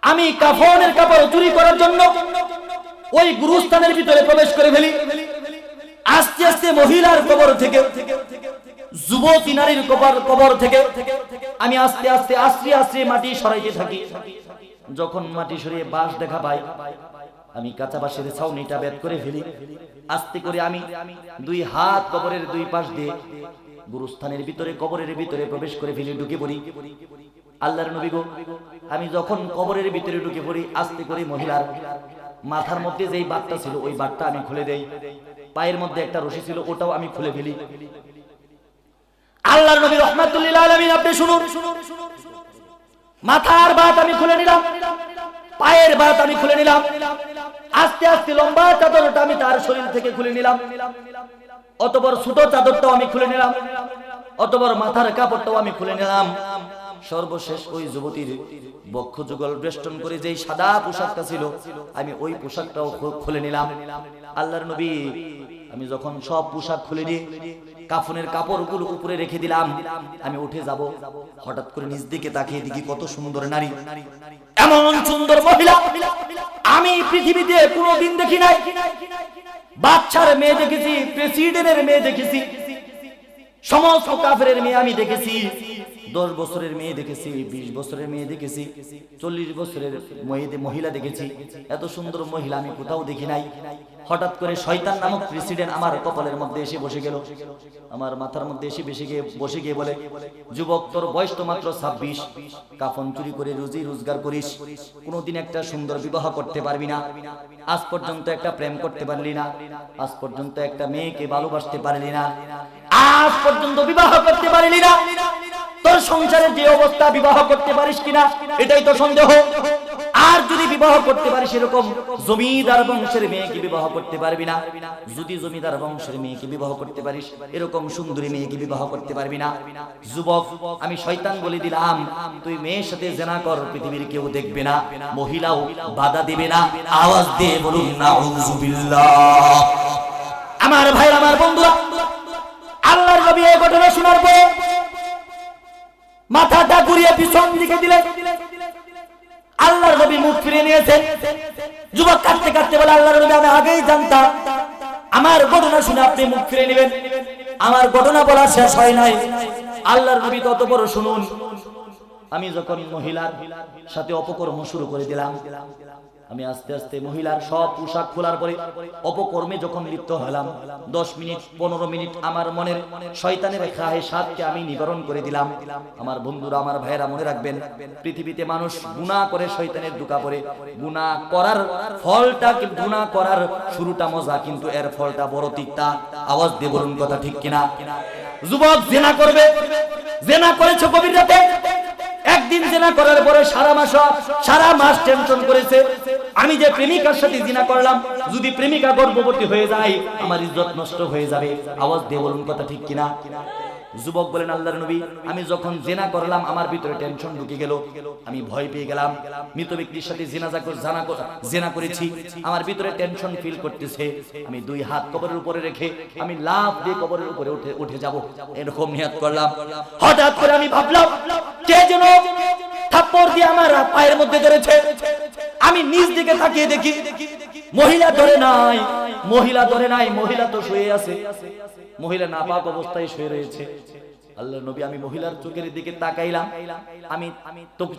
আমি কাফনের কাপড় চুরি করার জন্য ওই গুরুস্থানের ভিতরে প্রবেশ করে ফেলি। আস্তে আস্তে মহিলার কবর থেকে যুবতী নারীর কবর থেকে আমি আস্তে আস্তে আশ্রে আশ্রে মাটি সরাইতে থাকি। যখন মাটি সরিয়ে বাঁশ দেখা পাই, আমি কাঁচা বাঁশের ছাউনিটা বেদ করে ফেলি। আস্তে করে আমি দুই হাত কবরের দুই পাশ দিয়ে গুরুস্থানের ভিতরে, কবরের ভিতরে প্রবেশ করে ফেলি, ঢুকে পড়ি। আল্লাহর নবী গো, আমি যখন কবরের ভিতরে ঢুকে পড়ি, আস্তে করে মহিলার মাথার মধ্যে যেই বাতটা ছিল ওই বাতটা আমি খুলে দেই। পায়ের মধ্যে একটা রশি ছিল, ওটাও আমি খুলে ফেলি। আল্লাহর নবী রাহমাতুল লিল আলামিন, আপনি শুনুন, মাথার বাত আমি খুলে নিলাম, পায়ের বাত আমি খুলে নিলাম, আস্তে আস্তে লম্বা চাদরটা আমি তার শরীর থেকে খুলে নিলাম, অতঃপর ছোট চাদরটাও আমি খুলে নিলাম, অতঃপর মাথার কাপড়টাও আমি খুলে নিলাম। সর্বশেষ ওই যুবতীর বক্ষ যুগল বেষ্টন করে যেই সাদা পোশাকটা ছিল আমি ওই পোশাকটাও খুলে নিলাম। আল্লাহর নবী, আমি যখন সব পোশাক খুলে নিয়ে কাফনের কাপড়গুলো উপরে রেখে দিলাম, আমি উঠে যাব, হঠাৎ করে নিজ দিকে তাকিয়ে দেখি কত সুন্দর নারী, এমন সুন্দর মহিলা আমি পৃথিবীতে কোনোদিন দেখি নাই। বাচ্চার মেয়ে দেখেছি, প্রেসিডেন্টের মেয়ে দেখেছি, সমস্ত কাফেরের মেয়ে আমি দেখেছি, 10 বছরের মেয়ে দেখেছি, 20 বছরের মেয়ে দেখেছি, 40 বছরের মহিলা দেখেছি। এত সুন্দর মহিলা আমি কোথাও দেখি নাই। হঠাৎ করে শয়তান নামক প্রেসিডেন্ট আমার কপালের মধ্যে এসে বসে গেল, আমার মাথার মধ্যে এসে বসে গিয়ে বলে, যুবক, তোর বয়স তো মাত্র 26, কাফন চুরি করে রুজি রোজগার করিস, কোনোদিন একটা সুন্দর বিবাহ করতে পারবি না, আজ পর্যন্ত একটা প্রেম করতে পারলি না, আজ পর্যন্ত একটা মেয়েকে ভালোবাসতে পারলি না, আজ পর্যন্ত বিবাহ করতে পারলি না, তোর সংসারের যে অবস্থা, বিবাহ করতে পারিস কিনা এটাই তো সন্দেহ। আর যদি বিবাহ করতে পারিস এরকম জমিদার বংশের মেয়েকে বিবাহ করতে পারবি না, যদি জমিদার বংশের মেয়েকে বিবাহ করতে পারিস এরকম সুন্দরী মেয়েকে বিবাহ করতে পারবি না। যুবক, আমি শয়তান বলে দিলাম, তুই মেয়ের সাথে জিনা কর, পৃথিবীর কেউ দেখবে না, মহিলাও বাধা দিবে না। আওয়াজ দিয়ে বলুন নাউযুবিল্লাহ। আমার ভাই, আমার বন্ধুরা, আল্লাহর নবী এই ঘটনা শোনার পর মাথাটা ঘুরিয়ে পিছন দিকে দিলেন। আল্লাহর নবী মুখ ফিরে নিয়েছেন। যুবক কাঁদতে কাঁদতে বলে, আল্লাহর নবী, আমি আগেই জানতাম আমার ঘটনা শুনে আপনি মুখ ফিরে নেবেন। আমার ঘটনা বলা শেষ হয় নাই। আল্লাহর নবী তত বড় শুনুন, আমি যখন মহিলার সাথে অপকর্ম শুরু করে দিলাম, আমি আস্তে আস্তে মহিলার সব পোশাক খোলার পরে অপকর্মে যখন লিপ্ত হলাম, 10 মিনিট 15 মিনিট আমার মনের শয়তানের খাহেসাতকে আমি নিবারণ করে দিলাম। আমার বন্ধুরা, আমার ভাইয়েরা, মনে রাখবেন, পৃথিবীতে মানুষ গুনাহ করে শয়তানের ধোঁকা পড়ে। গুনাহ করার ফলটা, গুনাহ করার শুরুটা মজা, কিন্তু এর ফলটা বড় তিক্তা। আওয়াজ দিয়ে বলুন কথা ঠিক কিনা। যুবক, জিনা করবে, জিনা করেছো গভীর রাতে, একদিন জিনা করার পরে সারা মাস টেনশন করেছে, আমি যে প্রেমিকার সাথে জিনা করলাম, যদি প্রেমিকা গর্ভবতী হয়ে যায় আমার ইজ্জত নষ্ট হয়ে যাবে। আওয়াজ দিয়ে বলুন কথা ঠিক কিনা। যুবক বলেন, আল্লাহর নবী, আমি যখন জিনা করলাম আমার ভিতরে টেনশন ঢুকে গেল, আমি ভয় পেয়ে গেলাম। মৃত ব্যক্তির সাথে জিনা করেছি, আমার ভিতরে টেনশন ফিল করতেছে। আমি 2 হাত কবরের উপরে রেখে আমি লাফ দিয়ে কবরের উপরে উঠে যাব, এরকম নিয়ত করলাম। হঠাৎ করে আমি ভাবলাম, কে যেন থাপ্পড় দিয়ে আমার পায়ের মধ্যে ধরেছে। আমি নিজ দিকে তাকিয়ে দেখি মহিলা ধরে নাই, মহিলা তো শুয়ে আছে, মহিলা নাপাক অবস্থায় শুয়ে রয়েছে। আল্লাহর নবী, আমি মহিলার চোখের দিকে তাকাইলাম, আমি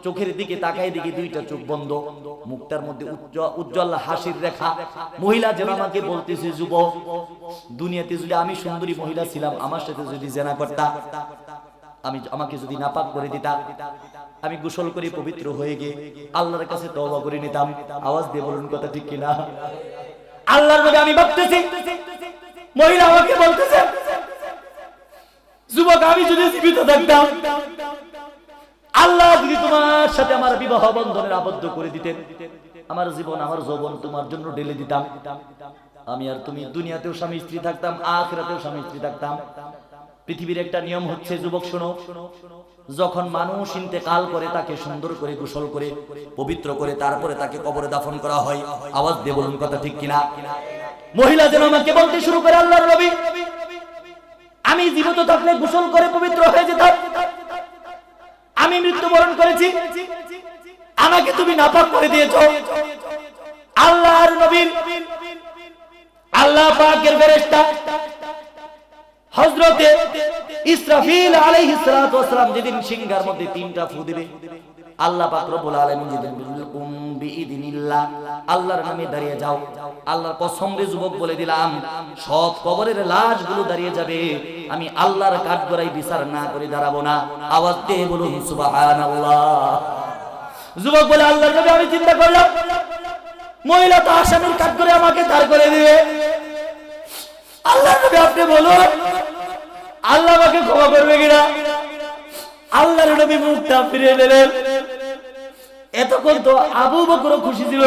চোখের দিকে তাকাই দেখি 2টা চোখ বন্ধ, মুখটার মধ্যে উজ্জ্বল হাসির রেখা। মহিলা যেন আমাকে বলতেছে, যুবক, দুনিয়াতে যদি আমি সুন্দরী মহিলা ছিলাম, আমার সাথে যদি জিনা করতা, আমাকে যদি নাপাক করে দিতা, আমি গোসল করে পবিত্র হয়ে গিয়ে আল্লাহর কাছে তওবা করে নিতাম। আওয়াজ দিয়ে বলুন কথা ঠিক কিনা। আল্লাহর নবী, আমি ভাবতেছি মহিলা আমাকে বলতেছে, যুবক, আমি যদি জীবিত থাকতাম, আল্লাহ যদি তোমার সাথে আমার বিবাহ বন্ধনের আবদ্ধ করে দিতেন, আমার জীবন, আমার যৌবন তোমার জন্য ঢেলে দিতাম, আমি আর তুমি দুনিয়াতেও স্বামী স্ত্রী থাকতাম, আখিরাতেও স্বামী স্ত্রী থাকতাম। পৃথিবীর একটা নিয়ম হচ্ছে, যুবক শোনো, যখন মানুষ ইন্তেকাল করে তাকে সুন্দর করে গোসল করে পবিত্র করে তারপরে তাকে কবরে দাফন করা হয়। আওয়াজ দিয়ে বলুন কথা ঠিক কিনা। মহিলা যেন আমাকে বলতে শুরু করে, আল্লাহর নবী, আমি জীবিত থাকলে গোসল করে পবিত্র হয়ে যেতাম, আমি মৃত্যুবরণ করেছি, আমাকে তুমি নাপাক করে দিয়েছো। আল্লাহর নবীর, আল্লাহ পাকের ফেরেশতা হযরতে ইসরাফিল আলাইহিস সালাতু ওয়াস সালাম যেদিন সিংহার মধ্যে তিনটা ফু দিবে, আল্লাহ পাক রব্বুল আলামিন যেদিন বিলকুম বিইذنিল্লাহ, আল্লাহর নামে দাঁড়িয়ে যাও। আল্লাহর কসম রে যুবক বলে দিলাম, সব কবরের লাশগুলো দাঁড়িয়ে যাবে, আমি আল্লাহর কাঠগড়ায় বিচার না করে দাঁড়াবো না। আওয়াজ দিয়ে বলুন সুবহানাল্লাহ। যুবক বলে আল্লাহর নবী আমি চিন্তা করলাম মহিলা তো আসামির কাঠগড়ায় আমাকে দাঁড় করে দিবে, আল্লাহর নবী আপনি বলুন আল্লাহ আমাকে ক্ষমা করবে কিনা। আল্লাহর নবী মুখটা ফিরিয়ে দিলেন। এতক্ষণ তো আবু বকর খুশি ছিল,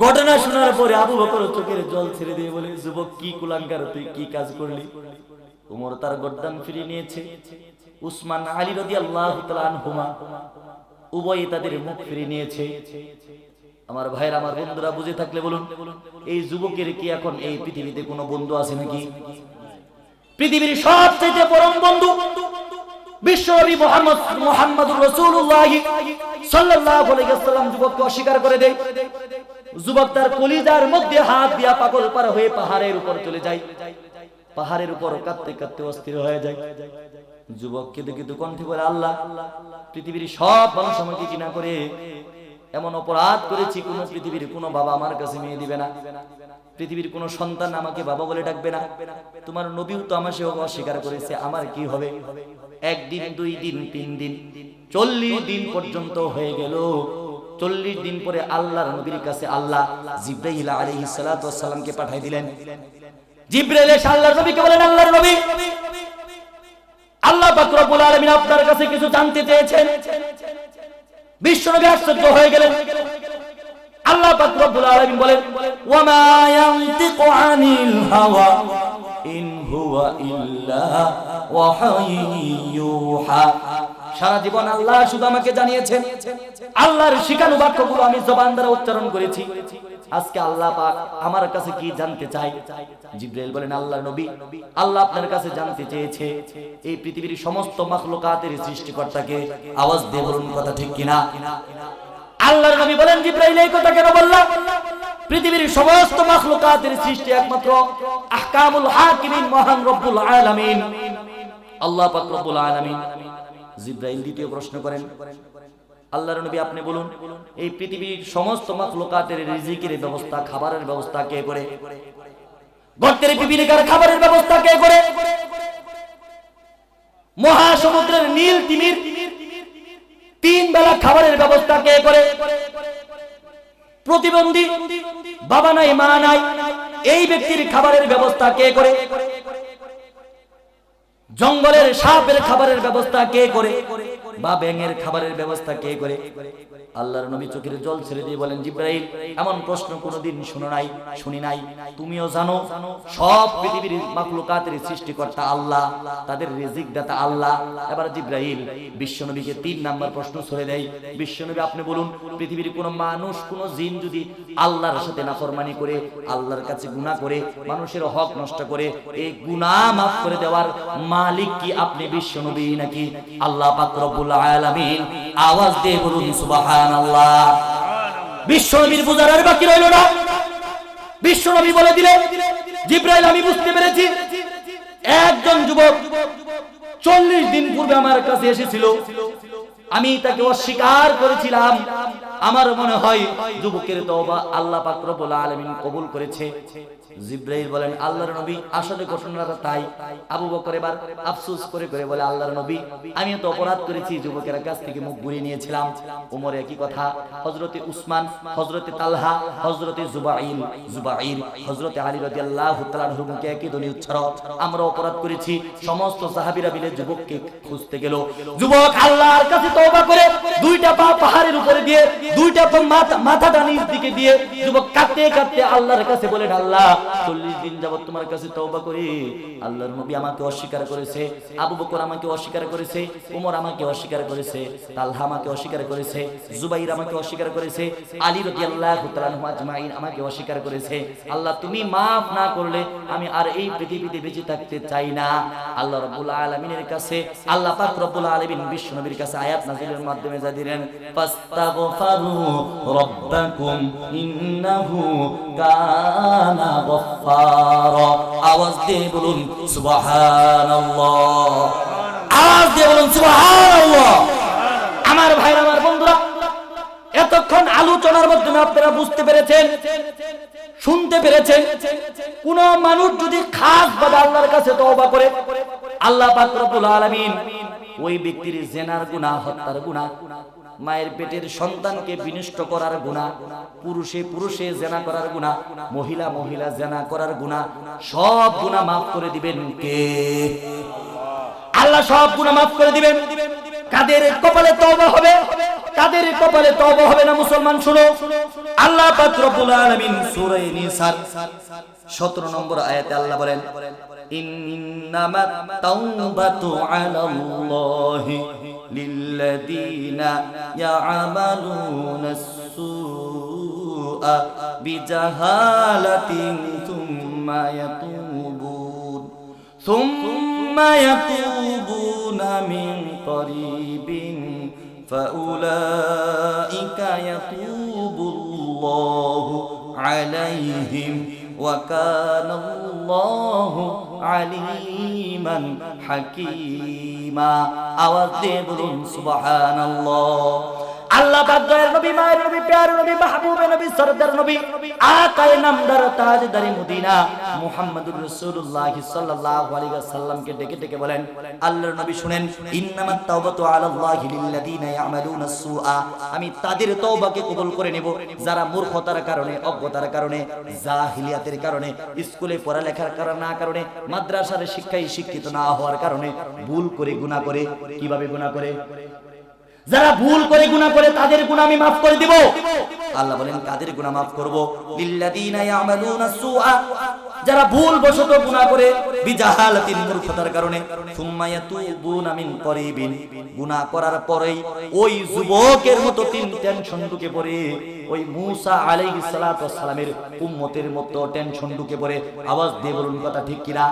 ঘটনা শোনার পরে আবু বকর চোখের জল ছেড়ে দিয়ে বলে, যুবক কি কুলাঙ্গার, তুই কি কাজ করলি। ওমর তার গর্দান ফিরিয়ে নিয়েছে, উসমান আলী রাদিয়াল্লাহু তাআলা আনহুমা উভয় তাদের মুখ ফিরিয়ে নিয়েছে। আমার ভাইয়ের, আমার বন্ধুরা বুঝে থাকলে বলুন, এই যুবকের কি এখন এই পৃথিবীতে কোনো বন্ধু আছে নাকি? পৃথিবীর সবচেয়ে পরম বন্ধু বিশ্বনবী মুহাম্মদুর রাসূলুল্লাহ সাল্লাল্লাহু আলাইহি ওয়াসাল্লাম যুবককে অস্বীকার করে দেয়। যুবক তার কলিজার মধ্যে হাত দিয়া পাগল পার হয়ে পাহাড়ের উপর চলে যায়। পাহাড়ের উপর কাঁদতে কাঁদতে অস্থির হয়ে যায়। যুবক কেঁদে কেঁদে কণ্ঠে বলে, আল্লাহ পৃথিবীর সব মানুষ আমাকে ঘৃণা করে, এমন অপরাধ করেছি কোন পৃথিবীর কোন বাবা আমার কাছে মেয়ে দিবে না, পৃথিবীর কোন সন্তান আমাকে বাবা বলে ডাকবে না, তোমার নবীও তো আমাকে অস্বীকার করেছে, আমার কি হবে। একদিন, দুই দিন, তিন দিন, 40 দিন পর্যন্ত হয়ে গেল। 40 দিন পরে আল্লাহর নবীর কাছে আল্লাহ জিবরাইল আলাইহিস সালাতু ওয়াস সালামকে পাঠিয়ে দিলেন। জিবরাইল এসে আল্লাহর নবীকে বলেন, আল্লাহর নবী, আল্লাহ পাক রব্বুল আলামিন আপনার কাছে কিছু জানতে চেয়েছেন। বিশ্বনবী আশ্চর্য হয়ে গেলেন। আল্লাহ পাক রব্বুল আলামিন বলেন, ওয়া মা ইয়ানতিকু আনিল হাওয়া ইন হুয়া ইল্লা ওয়াহাইয়ুহা। সারা জীবন আল্লাহ শুধু আমাকে জানিয়েছেন, আল্লাহর শিখানো বাক্যগুলো আমি জবান দ্বারা উচ্চারণ করেছি। আজকে আল্লাহ পাক আমার কাছে কি জানতে চাই? জিবরাইল বলেন, আল্লাহর নবী, আল্লাহ আপনার কাছে জানতে চেয়েছে এই পৃথিবীর সমস্ত মাখলুকাতের সৃষ্টিকর্তাকে। আওয়াজ দিয়ে বলুন কথা ঠিক কিনা। আল্লাহর নবী বলেন, জিবরাইল এই কথা কেন বললাম? পৃথিবীর সমস্ত মাখলুকাতের সৃষ্টি একমাত্র আহকামুল হাকিমিন মহান রব্বুল আলামিন আল্লাহ পাক রব্বুল আলামিন। জিবরাইল দ্বিতীয় প্রশ্ন করেন, আল্লাহর নবী আপনি বলুন, এই পৃথিবীর সমস্ত মাখলুকাতের রিজিকের ব্যবস্থা, খাবারের ব্যবস্থা কে করে? গর্তের পিপিলিকার খাবারের ব্যবস্থা কে করে? মহাসমুদ্রের নীল তিমির 3 বেলা খাবারের ব্যবস্থা কে করে? প্রতিবন্ধী, বাবা নাই মা নাই, এই ব্যক্তির খাবারের ব্যবস্থা কে করে? জঙ্গলের সাপের খাবারের ব্যবস্থা কে করে? বা ব্যাঙের খাবারের ব্যবস্থা কে করে? আল্লাহর নবী চোখের জল ছেড়ে দিয়ে বলেন, জিবরাইল এমন প্রশ্ন কোনোদিন শুনি নাই, তুমিও জানো সব পৃথিবীর মাখলুকাতের সৃষ্টিকর্তা আল্লাহ, তাদের রিজিক দাতা আল্লাহ। এবার জিবরাইল বিশ্বনবীকে 3 নাম্বার প্রশ্ন ছুড়ে দেয়, বিশ্বনবী আপনি বলুন, পৃথিবীর কোন মানুষ, কোন জিন যদি আল্লাহর সাথে নাফরমানি করে, আল্লাহর কাছে গুনাহ করে, মানুষের হক নষ্ট করে, এই গুনাহ maaf করে দেওয়ার মালিক কি আপনি বিশ্বনবী নাকি আল্লাহ পাক রব্বুল আলামিন? আওয়াজ দিয়ে বলুন সুবহানাল্লাহ। বিশ্বনবীর বুঝার আর বাকি রইল না। বিশ্বনবী বলে দিলেন, জিবরাইল আমি বুঝতে পেরেছি, একজন যুবক 40 দিন পূর্বে আমার কাছে এসেছিল, আমি তাকে অস্বীকার করেছিলাম। আমার মনে হয় যুবকের তওবা আল্লাহ পাক রব্বুল আলামিন কবুল করেছে। জিবরাইল বলেন, আল্লাহর নবী আসলে ঘটনাটা তাই। আবু বকর এবার আফসোস করে করে বলে, আল্লাহর নবী আমি তো অপরাধ করেছি, যুবকের কাছ থেকে মুখ ঘুরিয়ে নিয়েছিলাম। ওমর একই কথা, হযরতে উসমান, হযরতে তালহা, হযরতে জুবাইর, হযরতে আলী রাদিয়াল্লাহু তাআলা আনহু মুখে একই ধ্বনি উচ্চারণ, আমরা অপরাধ করেছি। সমস্ত সাহাবীরা মিলে যুবককে খুঁজতে গেল। যুবক আল্লাহর কাছে তওবা করে 2টা পা পাহাড়ের উপরে দিয়ে, 2টা পা মাথাটা নিচ দিকে দিয়ে যুবক কাঁদতে কাঁদতে আল্লাহর কাছে বলেন, আল্লাহ 40 দিন যাবত তোমার কাছে তওবা করি, আল্লাহর নবী আমাকে অস্বীকার করেছে, আবু বকর আমাকে অস্বীকার করেছে, ওমর আমাকে অস্বীকার করেছে, তালহা আমাকে অস্বীকার করেছে, জুবাইর আমাকে অস্বীকার করেছে, আলী রাদিয়াল্লাহু তাআলা আনহু আজমাইন আমাকে অস্বীকার করেছে। আল্লাহ তুমি maaf না করলে আমি আর এই পৃথিবীতে বেঁচে থাকতে চাই না। আল্লাহ রাব্বুল আলামিনের কাছে, আল্লাহ পাক রব্বুল আলামিন বিশ্বনবীর কাছে আয়াত আয়াত নাযিলের মাধ্যমে যা দিলেন, ফাস্তাগফারু রাব্বাকুম ইন্নাহু কানা গফফারা। আওয়াজ দিয়ে বলুন সুবহানাল্লাহ, আওয়াজ দিয়ে বলুন সুবহানাল্লাহ। আমার ভাইরা, আমার বন্ধুরা, এতক্ষণ আলোচনার মাধ্যমে আপনারা বুঝতে পেরেছেন, শুনতে পেরেছেন, কোন মানুষ যদি খাসভাবে আল্লাহর কাছে তওবা করে, আল্লাহ পাক রব্বুল আলামিন ওই ব্যক্তির জিনার গুনাহ, হত্যার গুনাহ, মায়ের পেটের সন্তানকে বিনষ্ট করার গুনাহ, পুরুষে পুরুষে জিনা করার গুনাহ, মহিলা মহিলা জিনা করার গুনাহ, সব গুনাহ maaf করে দিবেন কে? আল্লাহ সব গুনাহ maaf করে দিবেন। কাদের কপালে তওবা হবে, কাদের কপালে তওবা হবে না মুসলমান শুনো। আল্লাহ পাক রব্বুল আলামিন সূরা নিসার 17 নম্বর আয়াতে আল্লাহ বলেন, ইন্নামাত তাওবাতু আলাল্লাহি লিল্লাযিনা ইয়া'মালুনাস সুআ বিজাহালাতিন সুম্মা ইয়াতুবুনা মিন করিবিন ফাউলাইকা ইয়াতুবুল্লাহু আলাইহিম ওয়া কানাল্লাহু আলিমান হাকীমা। আওয়াজ দিয়ে বলুন সুবহানাল্লাহ। আল্লাহ পাক দয়ার নবী, মায়ের নবী, প্যারে নবী, মাহবুবে নবী, সরদার নবী, আকায়ে নামদার, তাজদারে মদিনা মুহাম্মদুর রাসূলুল্লাহ সাল্লাল্লাহু আলাইহি ওয়াসাল্লামকে ডেকে ডেকে বলেন, আল্লাহর নবী শুনেন, ইন্নামাত তাওবাতু আলাল্লাহি লিল্লাযিনা ইয়া'মালুনাস সুআ, আমি তাদের তওবাকে কবুল করে নেব যারা মূর্খতার কারণে, অজ্ঞতার কারণে, জাহিলিয়াতের কারণে, স্কুলে পড়ালেখার কারণে, মাদ্রাসার শিক্ষায় শিক্ষিত না হওয়ার কারণে ভুল করে গুনাহ করে। কিভাবে গুনাহ করে? যারা ভুল করে গুনাহ করে তাদের গুনাহ আমি maaf করে দিব। আল্লাহ বলেন কাদের গুনাহ maaf করব? লিল্লাযিনা ইয়া'মালুনাস সুআ, যারা ভুল বশত গুনাহ করে, বিজাহালাতিন, মূর্খতার কারণে, সুম্মা ইয়াতুবুনা মিন করিবিন, গুনাহ করার পরেই ওই যুবকের মতো টেনশন ঢুকে পড়ে, ওই মূসা আলাইহিস সালাতু ওয়াস সালামের উম্মতের মতো টেনশন ঢুকে পড়ে। আওয়াজ দিয়ে বলুন কথা ঠিক কিনা?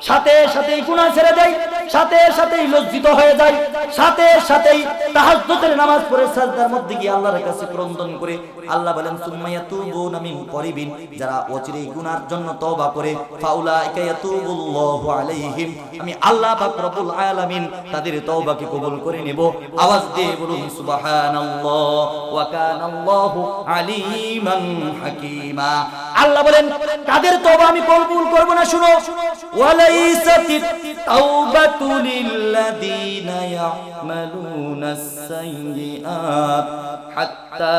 সাথে সাথেই গুনাহ ছেড়ে দেয়, সাথে সাথেই লজ্জিত হয়ে যায়, সাথে সাথেই তাহাজ্জুদের নামাজ পড়ে সাজদার মধ্যে গিয়ে আল্লাহর কাছে ক্রন্দন করে। আল্লাহ বলেন সুম্মা ইয়াতুবুনা মিন করিবিন, যারা অচিরেই গুনাহর জন্য তওবা করে, ফাউলাইকা ইয়াতুবুল্লাহু আলাইহিম, আমি আল্লাহ পাক রব্বুল আলামিন তাদের তওবাকে কবুল করে নেব। আওয়াজ দিয়ে বলুন সুবহানাল্লাহ। ওয়া কানাল্লাহু আলিমান হাকীমা। আল্লাহ বলেন কাদের তওবা আমি কবুল করব না শুনো, ওয়ালাইসাতিত তাওবাতু লিল্লাযিনা ইয়া'মালুনাস সাইয়্যাত হাত্তা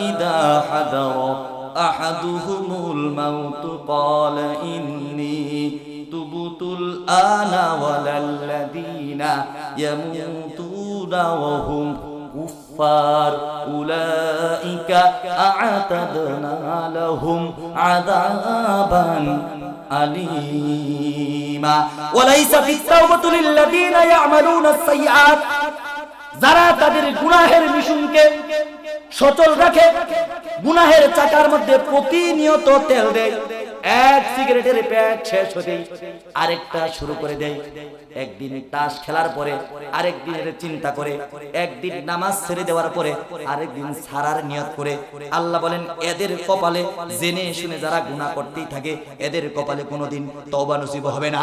ইযা হাদারা আহাদুহুমুল মাউত ক্বালা ইন্নী তুবতুল আনা ওয়ালাল্লাযিনা ইয়ামুতুনা ওয়া হুম কুফার উলাইকা আ'তাদনা লাহুম আযাবান আলীমা। ওয়ালাইসা ফিত তাওবাতু লিল্লাযিনা ইয়া'মালুনাস সাইয়্যাত, যারা তাদের গুনাহের মিশনকে সচল রাখে, গুনাহের চাকার মধ্যে প্রতিনিয়ত তেল দেয়, এক সিগারেটের প্যাক শেষ হতেই আরেকটা শুরু করে দেয়, একদিন তাস খেলার পরে আরেকদিনের চিন্তা করে, একদিন নামাজ ছেড়ে দেওয়ার পরে আরেকদিন ছাড়ার নিয়ত করে। আল্লাহ বলেন এদের কপালে জেনে শুনে যারা গুনাহ করতেই থাকে, এদের কপালে কোনোদিন তওবা নসিব হবে না।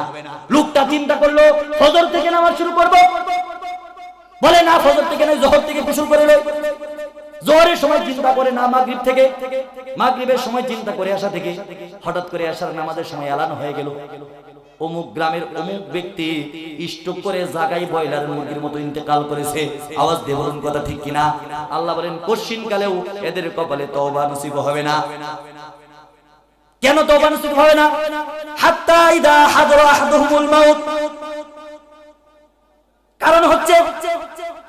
লোকটা চিন্তা করলো ফজর থেকে নামাজ শুরু করব, বলে না ফজর থেকে না, যোহর থেকে শুরু করে লই। যোহরের সময় চিন্তা করে না, মাগরিব থেকে, মাগরিবের সময় চিন্তা করে আসা থেকে হঠাৎ করে আসার নামাজের সময় এলান হয়ে গেল, অমুক গ্রামের অমুক ব্যক্তি স্ট্রোক করে জাগাই বয়লার মুরগির মতো ইন্তেকাল করেছে। আওয়াজ দিয়ে বলুন কথা ঠিক কিনা? আল্লাহ বলেন কশিন কালেও এদের কপালে তওবা নসিব হবে না। কেন তওবা নসিব হবে না? হাত্তা ইদা হাদরা আহাদুহুমুল মাউত, কারণ হচ্ছে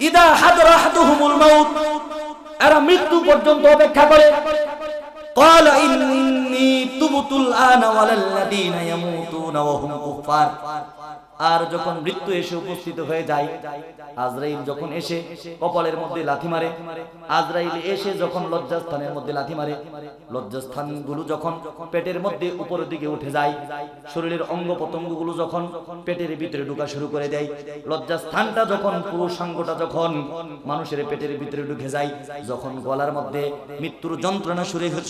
ইদা হাদরা আহাদুহুমুল মাউত, এরা মৃত্যু পর্যন্ত অপেক্ষা করে। ক্বালা ইন্নী তুবতুল আনা ওয়ালাল্লাযিনা ইয়ামুতুনা ওয়া হুম কুফার, আর যখন মৃত্যু এসে উপস্থিত হয়ে যায়, আজরাইল যখন এসে কপালের মধ্যে লাথি মারে, আজরাইল এসে যখন লজ্জাস্থানের মধ্যে লাথি মারে, লজ্জাস্থানগুলো যখন পেটের মধ্যে উপরের দিকে উঠে যায়, শরীরের অঙ্গ প্রত্যঙ্গগুলো যখন পেটের ভিতরে ঢোকা শুরু করে দেয়, লজ্জাস্থানটা যখন পুরুষাঙ্গটা যখন মানুষের পেটের ভিতরে ঢুকে যায়, যখন গলার মধ্যে মৃত্যুর যন্ত্রণা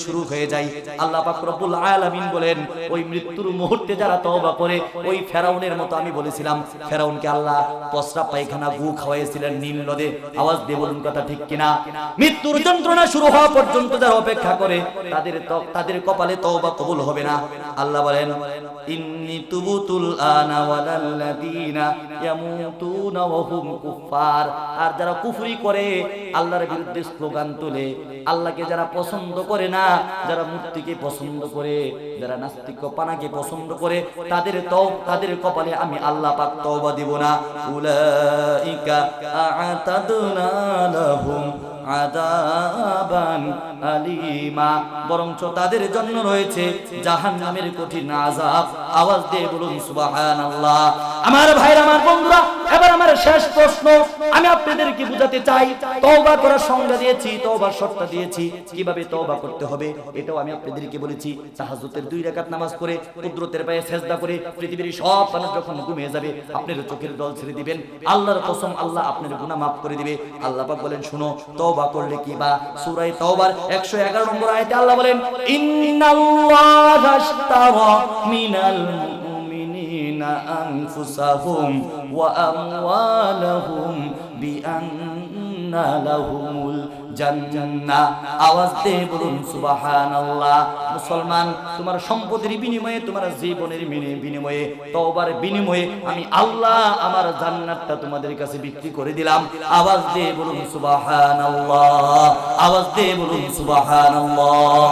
শুরু হয়ে যায়, আল্লাহ পাক রব্বুল আলামিন বলেন ওই মৃত্যুর মুহূর্তে যারা তওবা করে, ওই ফেরাউনের মতো আমি বলেছিলাম ফেরাউনকে আল্লাহ পসরা পায়খানা গু খাওয়াইছিলেন নীল নদে। আওয়াজ দিয়ে বলুন কথা ঠিক কিনা? মৃত্যুর যন্ত্রণা শুরু হওয়া পর্যন্ত যারা অপেক্ষা করে তাদের কপালে তওবা কবুল হবে না। আল্লাহ বলেন ইন্নী তুবতুল আনা ওয়ালাল্লাযিনা ইয়ামুতুনা ওয়া হুম কুফার। আর যারা কুফরি করে, আল্লাহর বিরুদ্ধে স্লোগান তোলে, আল্লাহকে যারা পছন্দ করে না, যারা মূর্তিকে পছন্দ করে, যারা নাস্তিক পানাকে পছন্দ করে, তাদের কপালে আমি আল্লাহ পাক তওবা দিব না। উলাইকা আ'তাদনা লাহুম আযাবান আলিমা, বরঞ্চ তাদের জন্য রয়েছে জাহান্নামের কঠিন আযাব। আওয়াজ দিয়ে বলুন সুবহানাল্লাহ। আমার ভাইরা, আমার বন্ধুরা, এবার আমার শেষ প্রশ্ন আমি আপনাদেরকে বুঝাতে চাই। তওবা করার সংজ্ঞা দিয়েছি, তওবার শর্ত দিয়েছি, কিভাবে তওবা করতে হবে এটাও আমি আপনাদেরকে বলেছি। তাহাজ্জুদের 2 রাকাত নামাজ পড়ে কুদরতের পায়ে সিজদা করে পৃথিবীর সব মানুষ যখন ঘুমিয়ে যাবে, আপনার চোখের জল ছেড়ে দিবেন, আল্লাহর কসম আল্লাহ আপনার গুনাহ maaf করে দিবে। আল্লাহ পাক বলেন শুনো তওবা করলে কি বা, সূরা তাওবার 111 নম্বর আয়াতে আল্লাহ বলেন ইন্নাল্লাহা আশতারা মিনাল মুমিনিনা আনফুসাহুম ওয়া আমওয়ালাহুম বিআন্না লাহুমুল জান্নাহ। আওয়াজ দিয়ে বলুন সুবহানাল্লাহ। মুসলমান, তোমার সম্পদের বিনিময়ে, তোমার জীবনের বিনিময়ে, তওবার বিনিময়ে আমি আল্লাহ আমার জান্নাতটা তোমাদের কাছে বিক্রি করে দিলাম। আওয়াজ দিয়ে বলুন সুবহানাল্লাহ। আওয়াজ দিয়ে বলুন সুবহানাল্লাহ।